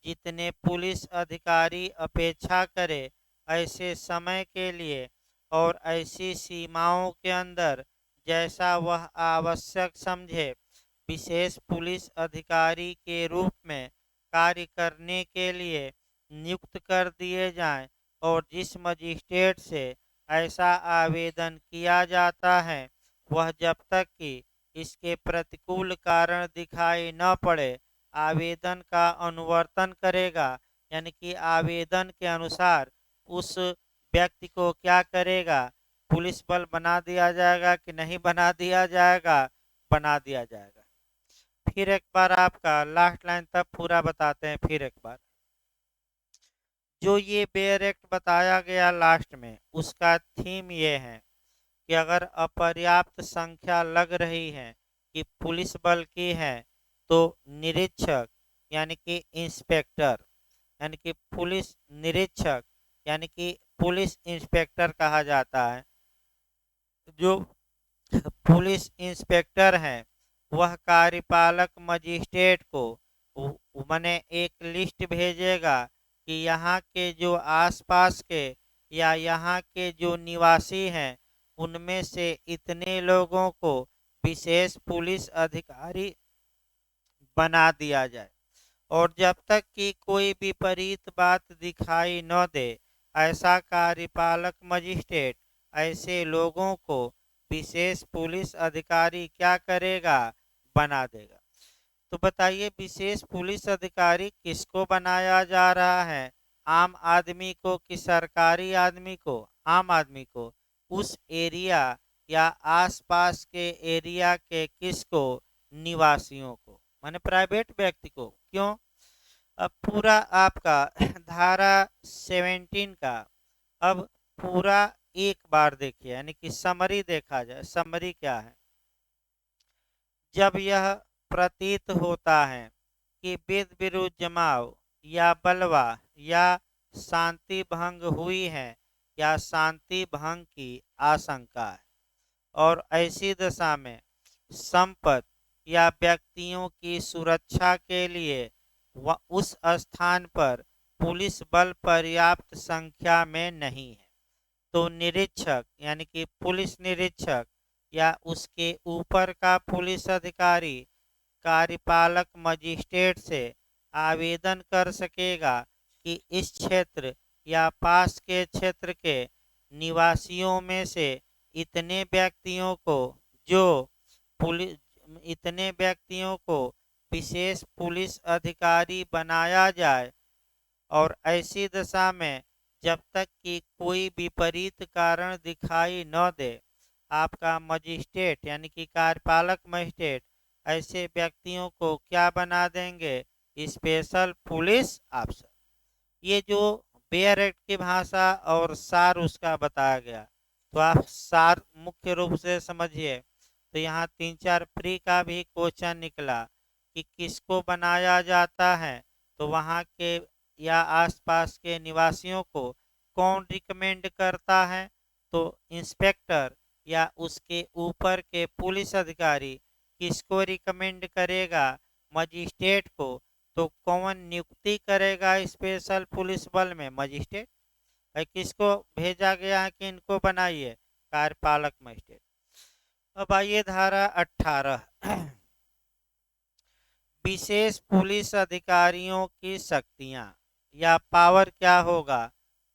जितने पुलिस अधिकारी अपेक्षा करे ऐसे समय के लिए और ऐसी सीमाओं के अंदर जैसा वह आवश्यक समझे विशेष पुलिस अधिकारी के रूप में कार्य करने के लिए नियुक्त कर दिए जाएं और जिस मजिस्ट्रेट से ऐसा आवेदन किया जाता है वह जब तक कि इसके प्रतिकूल कारण दिखाई न पड़े आवेदन का अनुवर्तन करेगा, यानी कि आवेदन के अनुसार उस व्यक्ति को क्या करेगा, पुलिस बल बना दिया जाएगा कि नहीं बना दिया जाएगा, बना दिया जाएगा। फिर एक बार आपका लास्ट लाइन तक पूरा बताते हैं। फिर एक बार जो ये बेयर एक्ट बताया गया लास्ट में उसका थीम ये है कि अगर अपर्याप्त संख्या लग रही है कि पुलिस बल की है तो निरीक्षक यानी कि इंस्पेक्टर यानी कि पुलिस निरीक्षक यानी कि पुलिस इंस्पेक्टर कहा जाता है। जो पुलिस इंस्पेक्टर हैं वह कार्यपालक मजिस्ट्रेट को मैंने एक लिस्ट भेजेगा कि यहाँ के जो आसपास के या यहाँ के जो निवासी हैं उनमें से इतने लोगों को विशेष पुलिस अधिकारी बना दिया जाए और जब तक कि कोई विपरीत बात दिखाई न दे ऐसा कार्यपालक मजिस्ट्रेट ऐसे लोगों को विशेष पुलिस अधिकारी क्या करेगा, बना देगा। तो बताइए विशेष पुलिस अधिकारी किसको बनाया जा रहा है, आम आदमी को कि सरकारी आदमी को? आम आदमी को, उस एरिया या आसपास के एरिया के किसको, निवासियों को, माने प्राइवेट व्यक्ति को। क्यों? अब पूरा आपका धारा 17 का अब पूरा एक बार देखिए, यानी कि समरी देखा जाए। समरी क्या है? जब यह प्रतीत होता है कि वेद विरुद्ध जमाव या बलवा या शांति भंग हुई है या शांति भंग की आशंका है और ऐसी दशा में संपत्ति या व्यक्तियों की सुरक्षा के लिए उस स्थान पर पुलिस बल पर्याप्त संख्या में नहीं है तो निरीक्षक यानी कि पुलिस निरीक्षक या उसके ऊपर का पुलिस अधिकारी कार्यपालक मजिस्ट्रेट से आवेदन कर सकेगा कि इस क्षेत्र या पास के क्षेत्र के निवासियों में से इतने व्यक्तियों को जो पुलिस इतने व्यक्तियों को विशेष पुलिस अधिकारी बनाया जाए और ऐसी दशा में जब तक कि कोई विपरीत कारण दिखाई न दे आपका मजिस्ट्रेट यानी कि कार्यपालक मजिस्ट्रेट ऐसे व्यक्तियों को क्या बना देंगे, स्पेशल पुलिस अफसर। ये जो बेयर एक्ट की भाषा और सार उसका बताया गया तो आप सार मुख्य रूप से समझिए। तो यहाँ 3-4 प्री का भी क्वेश्चन निकला कि किसको बनाया जाता है तो वहाँ के या आसपास के निवासियों को कौन रिकमेंड करता है तो इंस्पेक्टर या उसके ऊपर के पुलिस अधिकारी किसको रिकमेंड करेगा, मजिस्ट्रेट को। तो कौन नियुक्ति करेगा स्पेशल पुलिस बल में, मजिस्ट्रेट। किसको भेजा गया है कि इनको बनाइए, कार्यपालक मजिस्ट्रेट। अब आइए धारा 18 विशेष पुलिस अधिकारियों की शक्तियां या पावर क्या होगा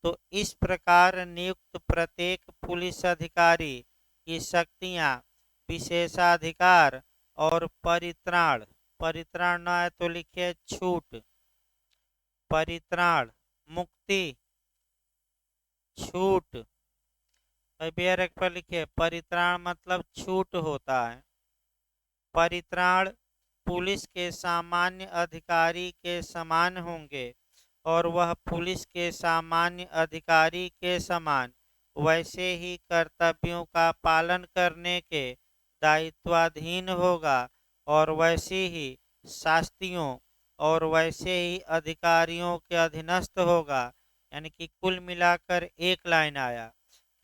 तो इस प्रकार नियुक्त प्रत्येक पुलिस अधिकारी की शक्तियां विशेषाधिकार और परित्राण, परित्राण न है तो लिखिए छूट, परित्राण, मुक्ति, छूट। बेयर एक्ट पर लिखिए परित्राण मतलब छूट होता है। परित्राण पुलिस के सामान्य अधिकारी के समान होंगे और वह पुलिस के सामान्य अधिकारी के समान वैसे ही कर्तव्यों का पालन करने के दायित्वाधीन होगा और वैसे ही शास्तियों और वैसे ही अधिकारियों के अधीनस्थ होगा। यानी कि कुल मिलाकर एक लाइन आया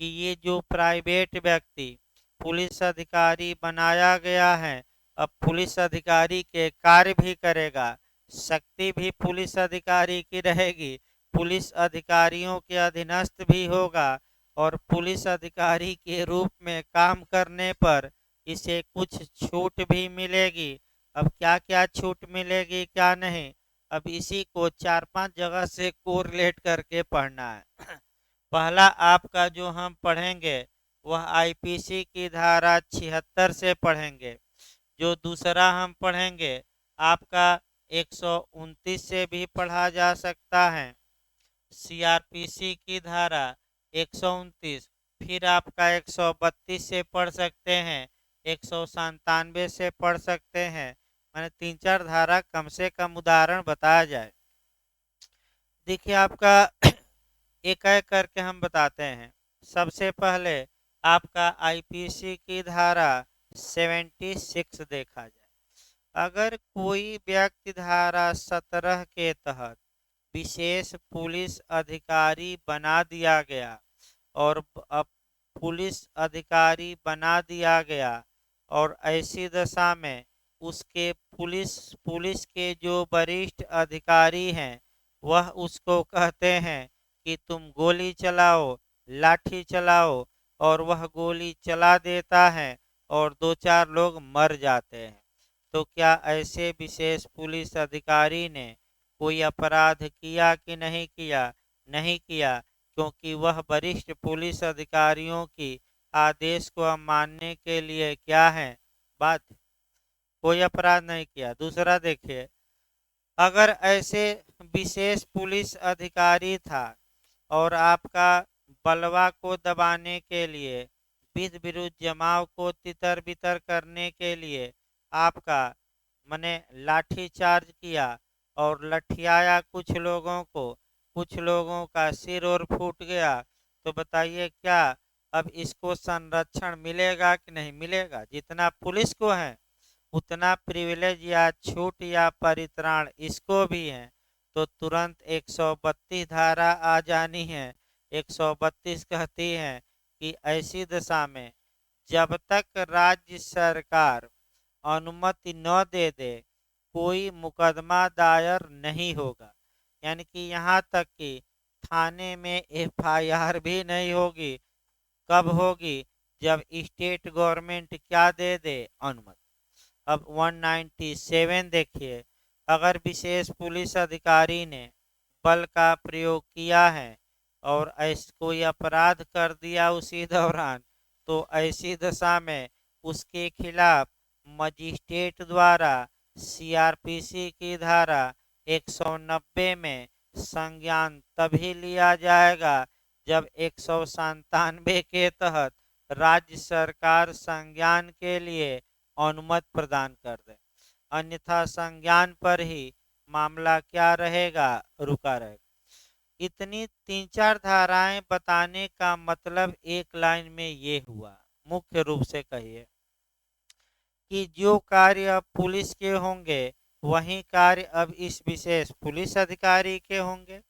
कि ये जो प्राइवेट व्यक्ति पुलिस अधिकारी बनाया गया है, अब पुलिस अधिकारी के कार्य भी करेगा, शक्ति भी पुलिस अधिकारी की रहेगी, पुलिस अधिकारियों के अधीनस्थ भी होगा और पुलिस अधिकारी के रूप में काम करने पर इसे कुछ छूट भी मिलेगी। अब क्या क्या छूट मिलेगी क्या नहीं, अब इसी को 4-5 जगह से कोरिलेट करके पढ़ना है। पहला आपका जो हम पढ़ेंगे वह आईपीसी की धारा 76 से पढ़ेंगे। जो दूसरा हम पढ़ेंगे आपका 129 से भी पढ़ा जा सकता है, सीआरपीसी की धारा 129। फिर आपका 132 से पढ़ सकते हैं, 197 से पढ़ सकते हैं। मैंने 3-4 धारा कम से कम उदाहरण बताया जाए। देखिए आपका एक एक करके हम बताते हैं। सबसे पहले आपका आईपीसी की धारा 76 देखा जाए। अगर कोई व्यक्ति धारा 17 के तहत विशेष पुलिस अधिकारी बना दिया गया और अब पुलिस अधिकारी बना दिया गया और ऐसी दशा में उसके पुलिस पुलिस के जो वरिष्ठ अधिकारी हैं वह उसको कहते हैं कि तुम गोली चलाओ, लाठी चलाओ, और वह गोली चला देता है और 2-4 लोग मर जाते हैं। तो क्या ऐसे विशेष पुलिस अधिकारी ने कोई अपराध किया कि नहीं किया? नहीं किया, क्योंकि वह वरिष्ठ पुलिस अधिकारियों की आदेश को मानने के लिए क्या है, बात, कोई अपराध नहीं किया। दूसरा देखिए, अगर ऐसे विशेष पुलिस अधिकारी था और आपका बलवा को दबाने के लिए, विध विरुद्ध जमाव को तितर बितर करने के लिए आपका मने लाठी चार्ज किया और लठियाया कुछ लोगों को, कुछ लोगों का सिर और फूट गया, तो बताइए क्या अब इसको संरक्षण मिलेगा कि नहीं मिलेगा? जितना पुलिस को है उतना प्रिविलेज या छूट या परित्राण इसको भी है। तो तुरंत 132 धारा आ जानी है। 132 कहती है कि ऐसी दशा में जब तक राज्य सरकार अनुमति न दे दे कोई मुकदमा दायर नहीं होगा। यानी कि यहाँ तक कि थाने में एफआईआर भी नहीं होगी। कब होगी? जब स्टेट गवर्नमेंट क्या दे दे, अनुमति। अब 197 देखिए, अगर विशेष पुलिस अधिकारी ने बल का प्रयोग किया है और ऐसा कोई अपराध कर दिया उसी दौरान, तो ऐसी दशा में उसके खिलाफ मजिस्ट्रेट द्वारा सीआरपीसी की धारा 190 में संज्ञान तभी लिया जाएगा जब 197 के तहत राज्य सरकार संज्ञान के लिए अनुमति प्रदान कर दे, अन्यथा संज्ञान पर ही मामला क्या रहेगा, रुका रहेगा। इतनी 3-4 धाराएं बताने का मतलब एक लाइन में ये हुआ, मुख्य रूप से कहिए कि जो कार्य अब पुलिस के होंगे वही कार्य अब इस विशेष पुलिस अधिकारी के होंगे।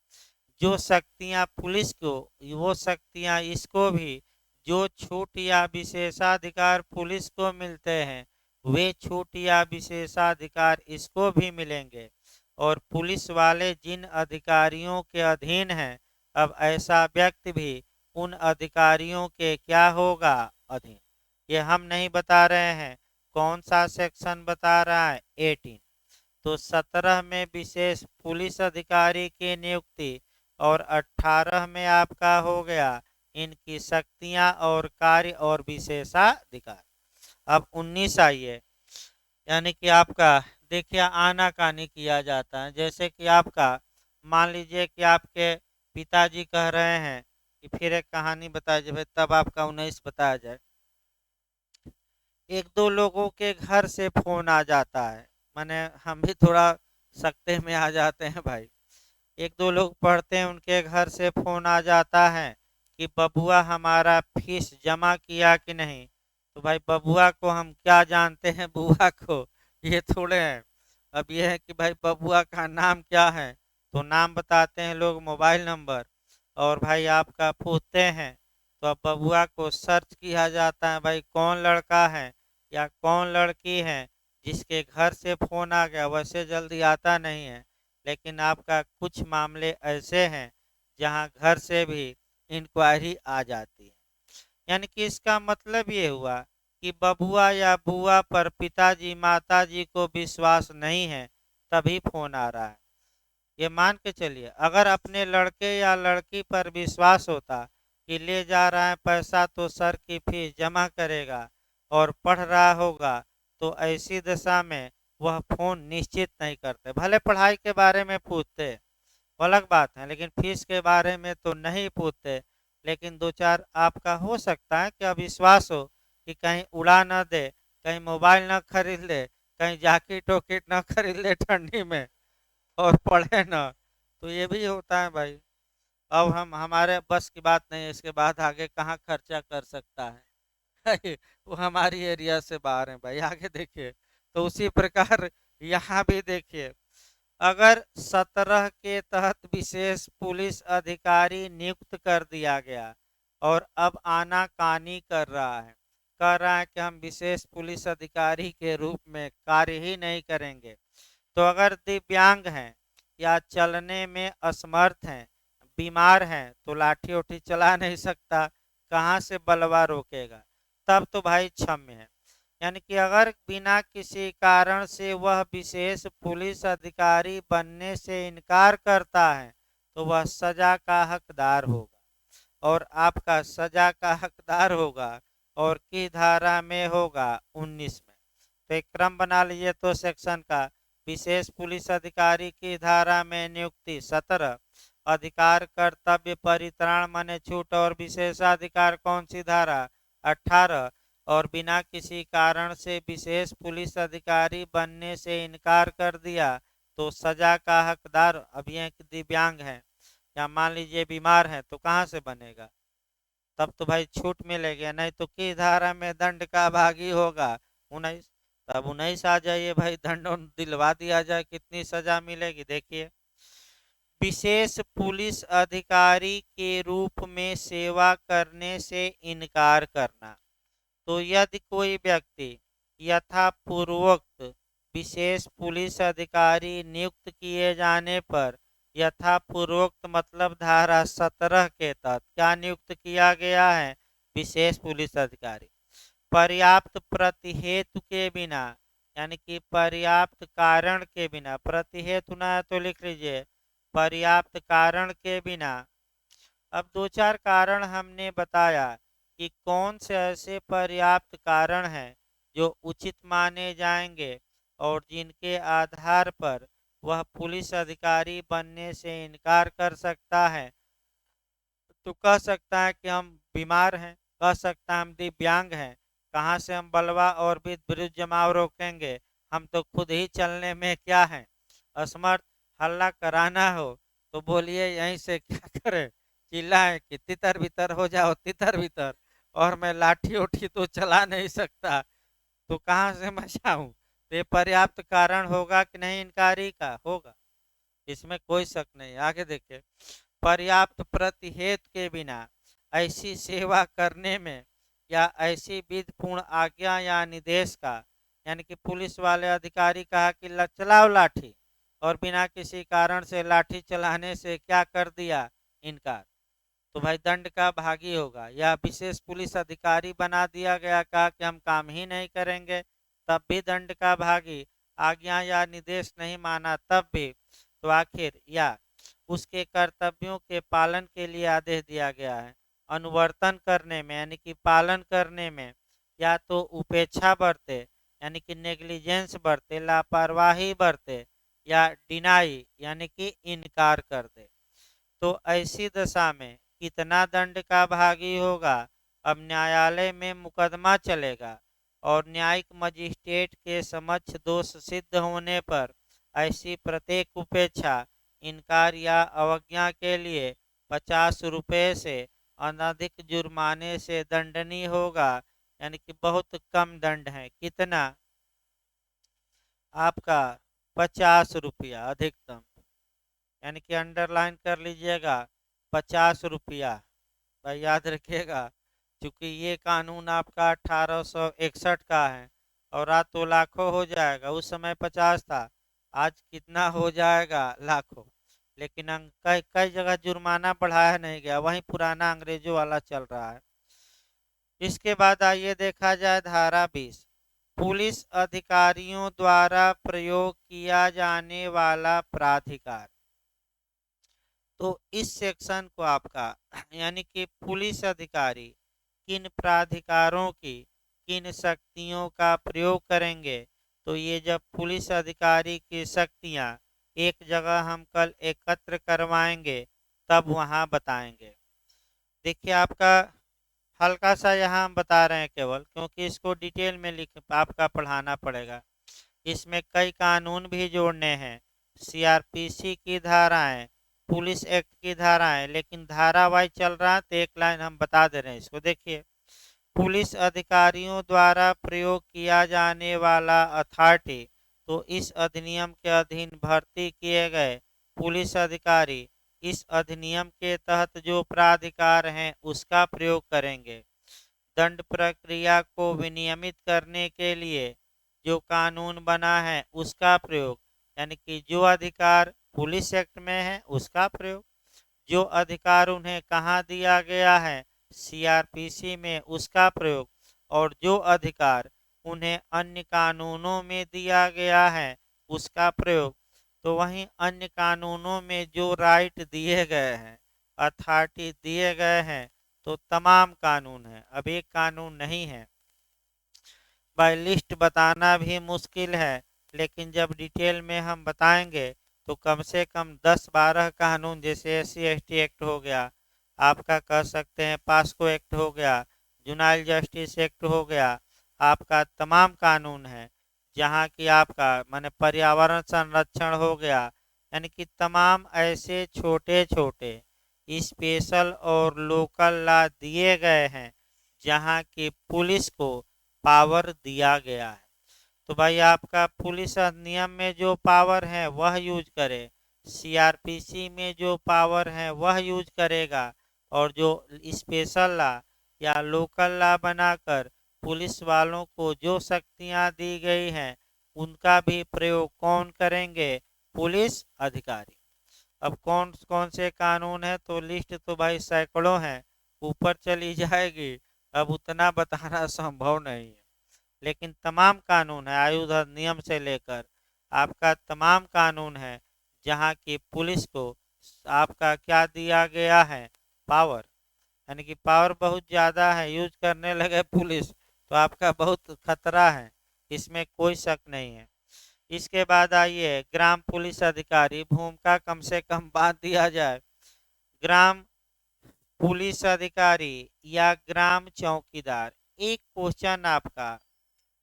जो शक्तियां पुलिस को, वो शक्तियां इसको भी, जो छूट या विशेषाधिकार पुलिस को मिलते हैं वे छूट या विशेषाधिकार इसको भी मिलेंगे। और पुलिस वाले जिन अधिकारियों के अधीन हैं, अब ऐसा व्यक्ति भी उन अधिकारियों के क्या होगा, अधीन। ये हम नहीं बता रहे हैं, कौन सा सेक्शन बता रहा है, 18। तो 17 में विशेष पुलिस अधिकारी की नियुक्ति और 18 में आपका हो गया इनकी शक्तियां और कार्य और विशेषाधिकार। अब 19 आइए, यानी कि आपका देखिए आनाकानी किया जाता है। जैसे कि आपका मान लीजिए कि आपके पिताजी कह रहे हैं कि फिर एक कहानी बताया जाए, तब आपका 19 बताया जाए। 1-2 लोगों के घर से फोन आ जाता है, माने हम भी थोड़ा सकते में आ जाते हैं भाई। 1-2 लोग पढ़ते हैं, उनके घर से फोन आ जाता है कि बबुआ हमारा फीस जमा किया कि नहीं। तो भाई बबुआ को हम क्या जानते हैं, बुआ को ये थोड़े हैं। अब ये है कि भाई बबुआ का नाम क्या है, तो नाम बताते हैं लोग, मोबाइल नंबर, और भाई आपका पूछते हैं तो अब बबुआ को सर्च किया जाता है, भाई कौन लड़का है या कौन लड़की है जिसके घर से फोन आ गया। वैसे जल्दी आता नहीं है, लेकिन आपका कुछ मामले ऐसे हैं जहां घर से भी इंक्वायरी आ जाती है। यानी कि इसका मतलब ये हुआ कि बबुआ या बुआ पर पिताजी माताजी को विश्वास नहीं है, तभी फोन आ रहा है। ये मान के चलिए, अगर अपने लड़के या लड़की पर विश्वास होता कि ले जा रहा है पैसा तो सर की फीस जमा करेगा और पढ़ रहा होगा, तो ऐसी दशा में वह फोन निश्चित नहीं करते। भले पढ़ाई के बारे में पूछते, वो अलग बात है, लेकिन फीस के बारे में तो नहीं पूछते। लेकिन दो चार आपका हो सकता है कि अविश्वास हो कि कहीं उड़ा न दे, कहीं मोबाइल न खरीद ले, कहीं जैकेट वॉकेट न खरीद ले ठंडी में और पढ़े ना। तो ये भी होता है भाई। अब हम हमारे बस की बात नहीं है, इसके बाद आगे कहाँ खर्चा कर सकता है वो हमारी एरिया से बाहर है भाई। आगे देखिए, तो उसी प्रकार यहाँ भी देखिए, अगर 17 के तहत विशेष पुलिस अधिकारी नियुक्त कर दिया गया और अब आनाकानी कर रहा है, कह रहा है कि हम विशेष पुलिस अधिकारी के रूप में कार्य ही नहीं करेंगे, तो अगर दिव्यांग हैं या चलने में असमर्थ हैं, बीमार हैं, तो लाठी उठी चला नहीं सकता, कहाँ से बलवा रोकेगा, तब तो भाई क्षम्य है। यानी कि अगर बिना किसी कारण से वह विशेष पुलिस अधिकारी बनने से इनकार करता है, तो वह सजा का हकदार होगा। और आपका सजा का हकदार होगा और किस धारा में होगा? 19 में। तो एक क्रम बना लीजिए तो सेक्शन का, विशेष पुलिस अधिकारी की धारा में नियुक्ति 17, अधिकार कर्तव्य परित्राण माने छूट और विशेषाधिकार कौन सी धारा? 18, और बिना किसी कारण से विशेष पुलिस अधिकारी बनने से इनकार कर दिया तो सजा का हकदार। अब ये दिव्यांग है या मान लीजिए बीमार है, तो कहाँ से बनेगा? तब तो भाई छूट मिलेगी, नहीं तो किस धारा में दंड का भागी होगा? 19। तब 19 आ जाइए भाई, दंड दिलवा दिया जाए, कितनी सजा मिलेगी देखिए। विशेष पुलिस अधिकारी के रूप में सेवा करने से इनकार करना। तो यदि कोई व्यक्ति यथापूर्वोक्त विशेष पुलिस अधिकारी नियुक्त किए जाने पर, यथापूर्वोक्त मतलब धारा 17 के तहत क्या नियुक्त किया गया है? विशेष पुलिस अधिकारी पर्याप्त प्रतिहेतु के बिना, यानी कि पर्याप्त कारण के बिना, प्रतिहेतु ना है तो लिख लीजिए पर्याप्त कारण के बिना। अब दो चार कारण हमने बताया कि कौन से ऐसे पर्याप्त कारण हैं जो उचित माने जाएंगे और जिनके आधार पर वह पुलिस अधिकारी बनने से इनकार कर सकता है। तो कह सकता है कि हम बीमार हैं, कह सकता है हम दिव्यांग हैं, कहाँ से हम बलवा और भी विरुद्ध जमाव रोकेंगे, हम तो खुद ही चलने में क्या है असमर्थ। हल्ला कराना हो तो बोलिए यहीं से क्या करें, चिल्लाएं कि तितर बितर हो जाओ, तितर बितर, और मैं लाठी उठी तो चला नहीं सकता, तो कहाँ से मचाऊं? तो ये पर्याप्त कारण होगा कि नहीं? इनकारी का होगा, इसमें कोई शक नहीं। आगे देखिए, पर्याप्त प्रतिहेत के बिना ऐसी सेवा करने में या ऐसी विधिपूर्ण आज्ञा या निर्देश का, यानी कि पुलिस वाले अधिकारी कहा कि चलाओ लाठी, और बिना किसी कारण से लाठी चलाने से क्या कर दिया? इनकार, तो भाई दंड का भागी होगा। या विशेष पुलिस अधिकारी बना दिया गया, कहा कि हम काम ही नहीं करेंगे, तब भी दंड का भागी। आज्ञा या निर्देश नहीं माना, तब भी। तो आखिर या उसके कर्तव्यों के पालन के लिए आदेश दिया गया है, अनुवर्तन करने में यानी कि पालन करने में या तो उपेक्षा बरते यानी कि नेग्लिजेंस बरते, लापरवाही बरते, या डिनाई यानी कि इनकार कर दे, तो ऐसी दशा में कितना दंड का भागी होगा? अब न्यायालय में मुकदमा चलेगा और न्यायिक मजिस्ट्रेट के समक्ष दोष सिद्ध होने पर ऐसी प्रत्येक उपेक्षा, इनकार या अवज्ञा के लिए 50 रुपये से अनधिक जुर्माने से दंडनीय होगा। यानी कि बहुत कम दंड है, कितना? आपका 50 रुपया अधिकतम, यानी कि अंडरलाइन कर लीजिएगा 50 रुपया। भाई याद रखिएगा, क्योंकि ये कानून आपका 1861 का है, और आज तो लाखों हो जाएगा, उस समय 50 था, आज कितना हो जाएगा, लाखों। लेकिन कई कई जगह जुर्माना बढ़ाया नहीं गया, वही पुराना अंग्रेजों वाला चल रहा है। इसके बाद आइए देखा जाए धारा 20, पुलिस अधिकारियों द्वारा प्रयोग किया जाने वाला प्राधिकार। तो इस सेक्शन को आपका यानी कि पुलिस अधिकारी किन प्राधिकारों की किन शक्तियों का प्रयोग करेंगे, तो ये जब पुलिस अधिकारी की शक्तियां एक जगह हम कल एकत्र करवाएंगे तब वहां बताएंगे। देखिए आपका हल्का सा यहाँ हम बता रहे हैं केवल, क्योंकि इसको डिटेल में लिख आपका पढ़ाना पड़ेगा। इसमें कई कानून भी जोड़ने हैं, सीआरपीसी की धाराएं, पुलिस एक्ट की धाराएं, लेकिन धारा वाइज चल रहा है तो एक लाइन हम बता दे रहे हैं। इसको देखिए, पुलिस अधिकारियों द्वारा प्रयोग किया जाने वाला अथॉरिटी, तो इस अधिनियम के अधीन भर्ती किए गए पुलिस अधिकारी इस अधिनियम के तहत जो प्राधिकार हैं उसका प्रयोग करेंगे। दंड प्रक्रिया को विनियमित करने के लिए जो कानून बना है उसका प्रयोग, यानी कि जो अधिकार पुलिस एक्ट में है उसका प्रयोग, जो अधिकार उन्हें कहाँ दिया गया है, सीआरपीसी में, उसका प्रयोग, और जो अधिकार उन्हें अन्य कानूनों में दिया गया है उसका प्रयोग। तो वहीं अन्य कानूनों में जो राइट दिए गए हैं, अथॉरिटी दिए गए हैं, तो तमाम कानून है, अब एक कानून नहीं है। बाय लिस्ट बताना भी मुश्किल है, लेकिन जब डिटेल में हम बताएंगे तो कम से कम 10-12 कानून, जैसे SC/ST एक्ट हो गया, आपका कह सकते हैं पास्को एक्ट हो गया, जुनाइल जस्टिस एक्ट हो गया, आपका तमाम कानून है जहाँ की आपका माने पर्यावरण संरक्षण हो गया, यानी कि तमाम ऐसे छोटे छोटे स्पेशल और लोकल लॉ दिए गए हैं जहाँ की पुलिस को पावर दिया गया है। तो भाई आपका पुलिस अधिनियम में जो पावर है वह यूज करे, सीआरपीसी में जो पावर है वह यूज करेगा, और जो स्पेशल लॉ या लोकल लॉ बनाकर पुलिस वालों को जो शक्तियां दी गई हैं उनका भी प्रयोग कौन करेंगे, पुलिस अधिकारी। अब कौन कौन से कानून है, तो लिस्ट तो भाई सैकड़ों हैं, ऊपर चली जाएगी, अब उतना बताना संभव नहीं है। लेकिन तमाम कानून है, आयुध अधिनियम से लेकर आपका तमाम कानून है जहाँ की पुलिस को आपका क्या दिया गया है, पावर, यानी कि पावर बहुत ज़्यादा है, यूज करने लगे पुलिस तो आपका बहुत खतरा है, इसमें कोई शक नहीं है। इसके बाद आइए ग्राम पुलिस अधिकारी भूमिका कम से कम बांध दिया जाए। ग्राम पुलिस अधिकारी या ग्राम चौकीदार, एक क्वेश्चन आपका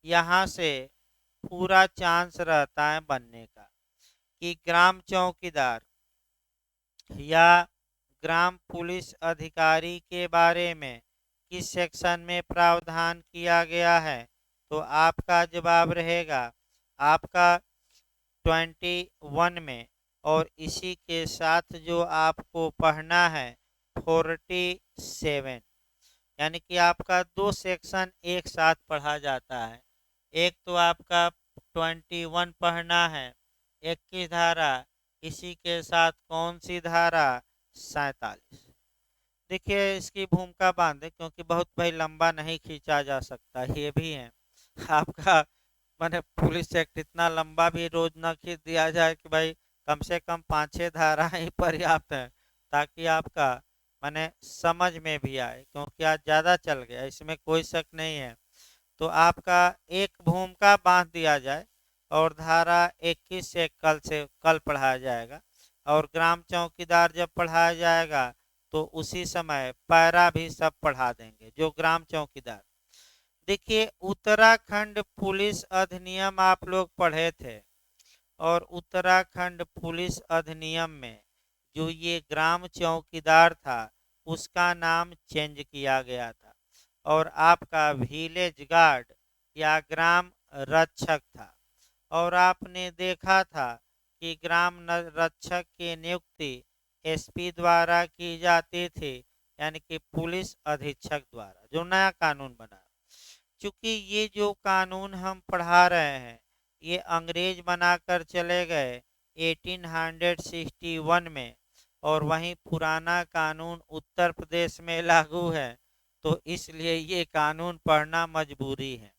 यहाँ से पूरा चांस रहता है बनने का कि ग्राम चौकीदार या ग्राम पुलिस अधिकारी के बारे में किस सेक्शन में प्रावधान किया गया है, तो आपका जवाब रहेगा आपका 21 में, और इसी के साथ जो आपको पढ़ना है 47, यानी कि आपका दो सेक्शन एक साथ पढ़ा जाता है। एक तो आपका 21 पढ़ना है, 21 धारा, इसी के साथ कौन सी धारा, 47। देखिए इसकी भूमिका बांधे, क्योंकि बहुत भाई लंबा नहीं खींचा जा सकता, ये भी है आपका, मैंने पुलिस एक्ट इतना लंबा भी रोज न खींच दिया जाए कि भाई कम से कम 5-6 धाराएं ही पर्याप्त है, ताकि आपका मैंने समझ में भी आए, क्योंकि आज ज़्यादा चल गया, इसमें कोई शक नहीं है। तो आपका एक भूमिका बांध दिया जाए, और धारा 21 से कल पढ़ाया जाएगा, और ग्राम चौकीदार जब पढ़ाया जाएगा तो उसी समय पैरा भी सब पढ़ा देंगे, जो ग्राम चौकीदार। देखिए उत्तराखंड पुलिस अधिनियम आप लोग पढ़े थे, और उत्तराखंड पुलिस अधिनियम में जो ये ग्राम चौकीदार था उसका नाम चेंज किया गया था, और आपका विलेज गार्ड या ग्राम रक्षक था। और आपने देखा था कि ग्राम रक्षक की नियुक्ति एसपी द्वारा की जाती थी, यानी कि पुलिस अधीक्षक द्वारा जो नया कानून बना। चूंकि ये जो कानून हम पढ़ा रहे हैं ये अंग्रेज बनाकर चले गए 1861 में, और वहीं पुराना कानून उत्तर प्रदेश में लागू है, तो इसलिए ये कानून पढ़ना मजबूरी है।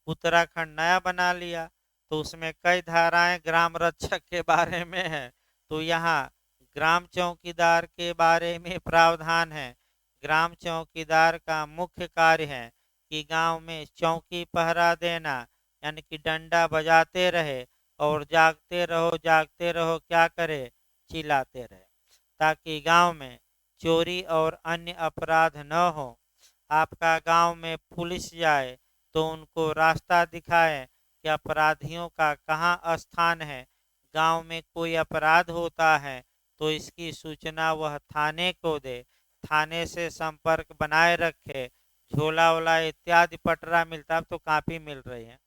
उत्तराखंड नया बना लिया तो उसमें कई धाराएं ग्राम रक्षक के बारे में है, तो यहाँ ग्राम चौकीदार के बारे में प्रावधान है। ग्राम चौकीदार का मुख्य कार्य है कि गांव में चौकी पहरा देना, यानी कि डंडा बजाते रहे और जागते रहो क्या करे, चिल्लाते रहे, ताकि गांव में चोरी और अन्य अपराध न हो। आपका गांव में पुलिस जाए तो उनको रास्ता दिखाए कि अपराधियों का कहाँ स्थान है। गांव में कोई अपराध होता है तो इसकी सूचना वह थाने को दे, थाने से संपर्क बनाए रखे। झोला वोला इत्यादि पटरा मिलता, अब तो कापी मिल रही है,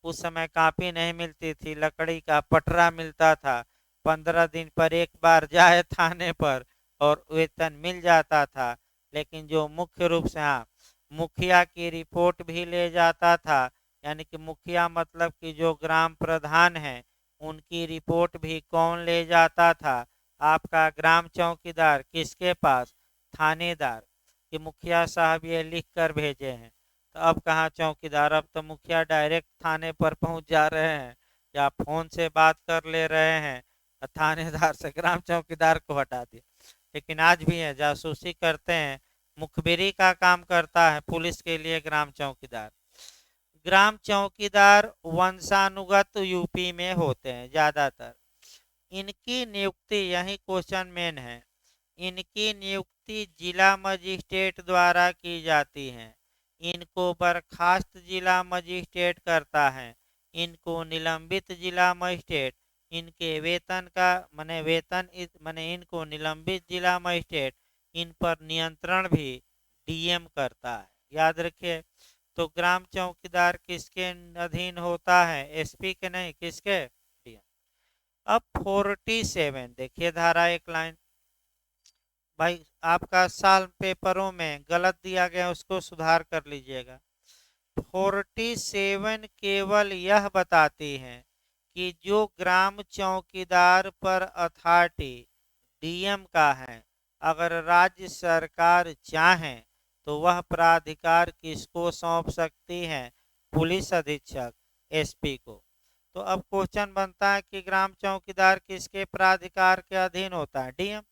उस समय कापी नहीं मिलती थी, लकड़ी का पटरा मिलता था। 15 दिन पर एक बार जाए थाने पर और वेतन मिल जाता था। लेकिन जो मुख्य रूप से, हाँ, मुखिया की रिपोर्ट भी ले जाता था, यानी कि मुखिया मतलब कि जो ग्राम प्रधान है उनकी रिपोर्ट भी कौन ले जाता था, आपका ग्राम चौकीदार। किसके पास? थानेदार, कि मुखिया साहब ये लिख कर भेजे हैं। तो अब कहाँ चौकीदार, अब तो मुखिया डायरेक्ट थाने पर पहुंच जा रहे हैं या फोन से बात कर ले रहे हैं, थानेदार से ग्राम चौकीदार को हटा दिया। लेकिन आज भी है, जासूसी करते हैं, मुखबिरी का काम करता है पुलिस के लिए ग्राम चौकीदार। ग्राम चौकीदार वंशानुगत यूपी में होते हैं ज्यादातर। इनकी नियुक्ति, यही क्वेश्चन मेन है, इनकी नियुक्ति जिला मजिस्ट्रेट द्वारा की जाती है। इनको बर्खास्त जिला मजिस्ट्रेट करता है, इनको निलंबित जिला मजिस्ट्रेट, इनके वेतन का माने इनको निलंबित जिला मजिस्ट्रेट, इन पर नियंत्रण भी डीएम करता है। याद रखिए। तो ग्राम चौकीदार किसके अधीन होता है? एसपी के नहीं, किसके? डीएम। अब 47 देखिए, धारा एक लाइन, भाई आपका साल पेपरों में गलत दिया गया उसको सुधार कर लीजिएगा। 47 केवल यह बताती है कि जो ग्राम चौकीदार पर अथॉरिटी डीएम का है, अगर राज्य सरकार चाहे तो वह प्राधिकार किसको सौंप सकती है? पुलिस अधीक्षक, एसपी को। तो अब क्वेश्चन बनता है कि ग्राम चौकीदार किसके प्राधिकार के अधीन होता है? डीएम।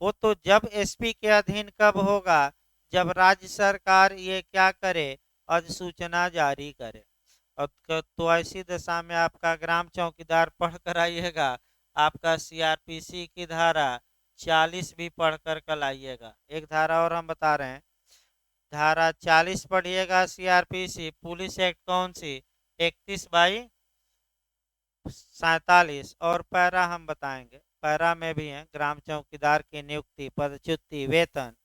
वो तो जब एसपी के अधीन कब होगा? जब राज्य सरकार ये क्या करे? अधिसूचना जारी करे। और तो ऐसी दशा में आपका ग्राम चौकीदार पढ़ कर आइएगा, आपका सीआरपीसी की धारा 40 भी पढ़कर कल आइएगा। एक धारा और हम बता रहे हैं, धारा 40 पढ़िएगा सीआरपीसी, पुलिस एक्ट कौन सी? 31/47। और पैरा हम बताएंगे, पैरा में भी है ग्राम चौकीदार की नियुक्ति, पदच्युति, वेतन।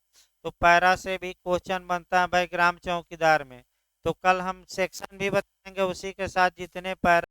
तो पैरा से भी क्वेश्चन बनता है भाई ग्राम चौकीदार में। तो कल हम सेक्शन भी बताएंगे उसी के साथ, जितने पैरा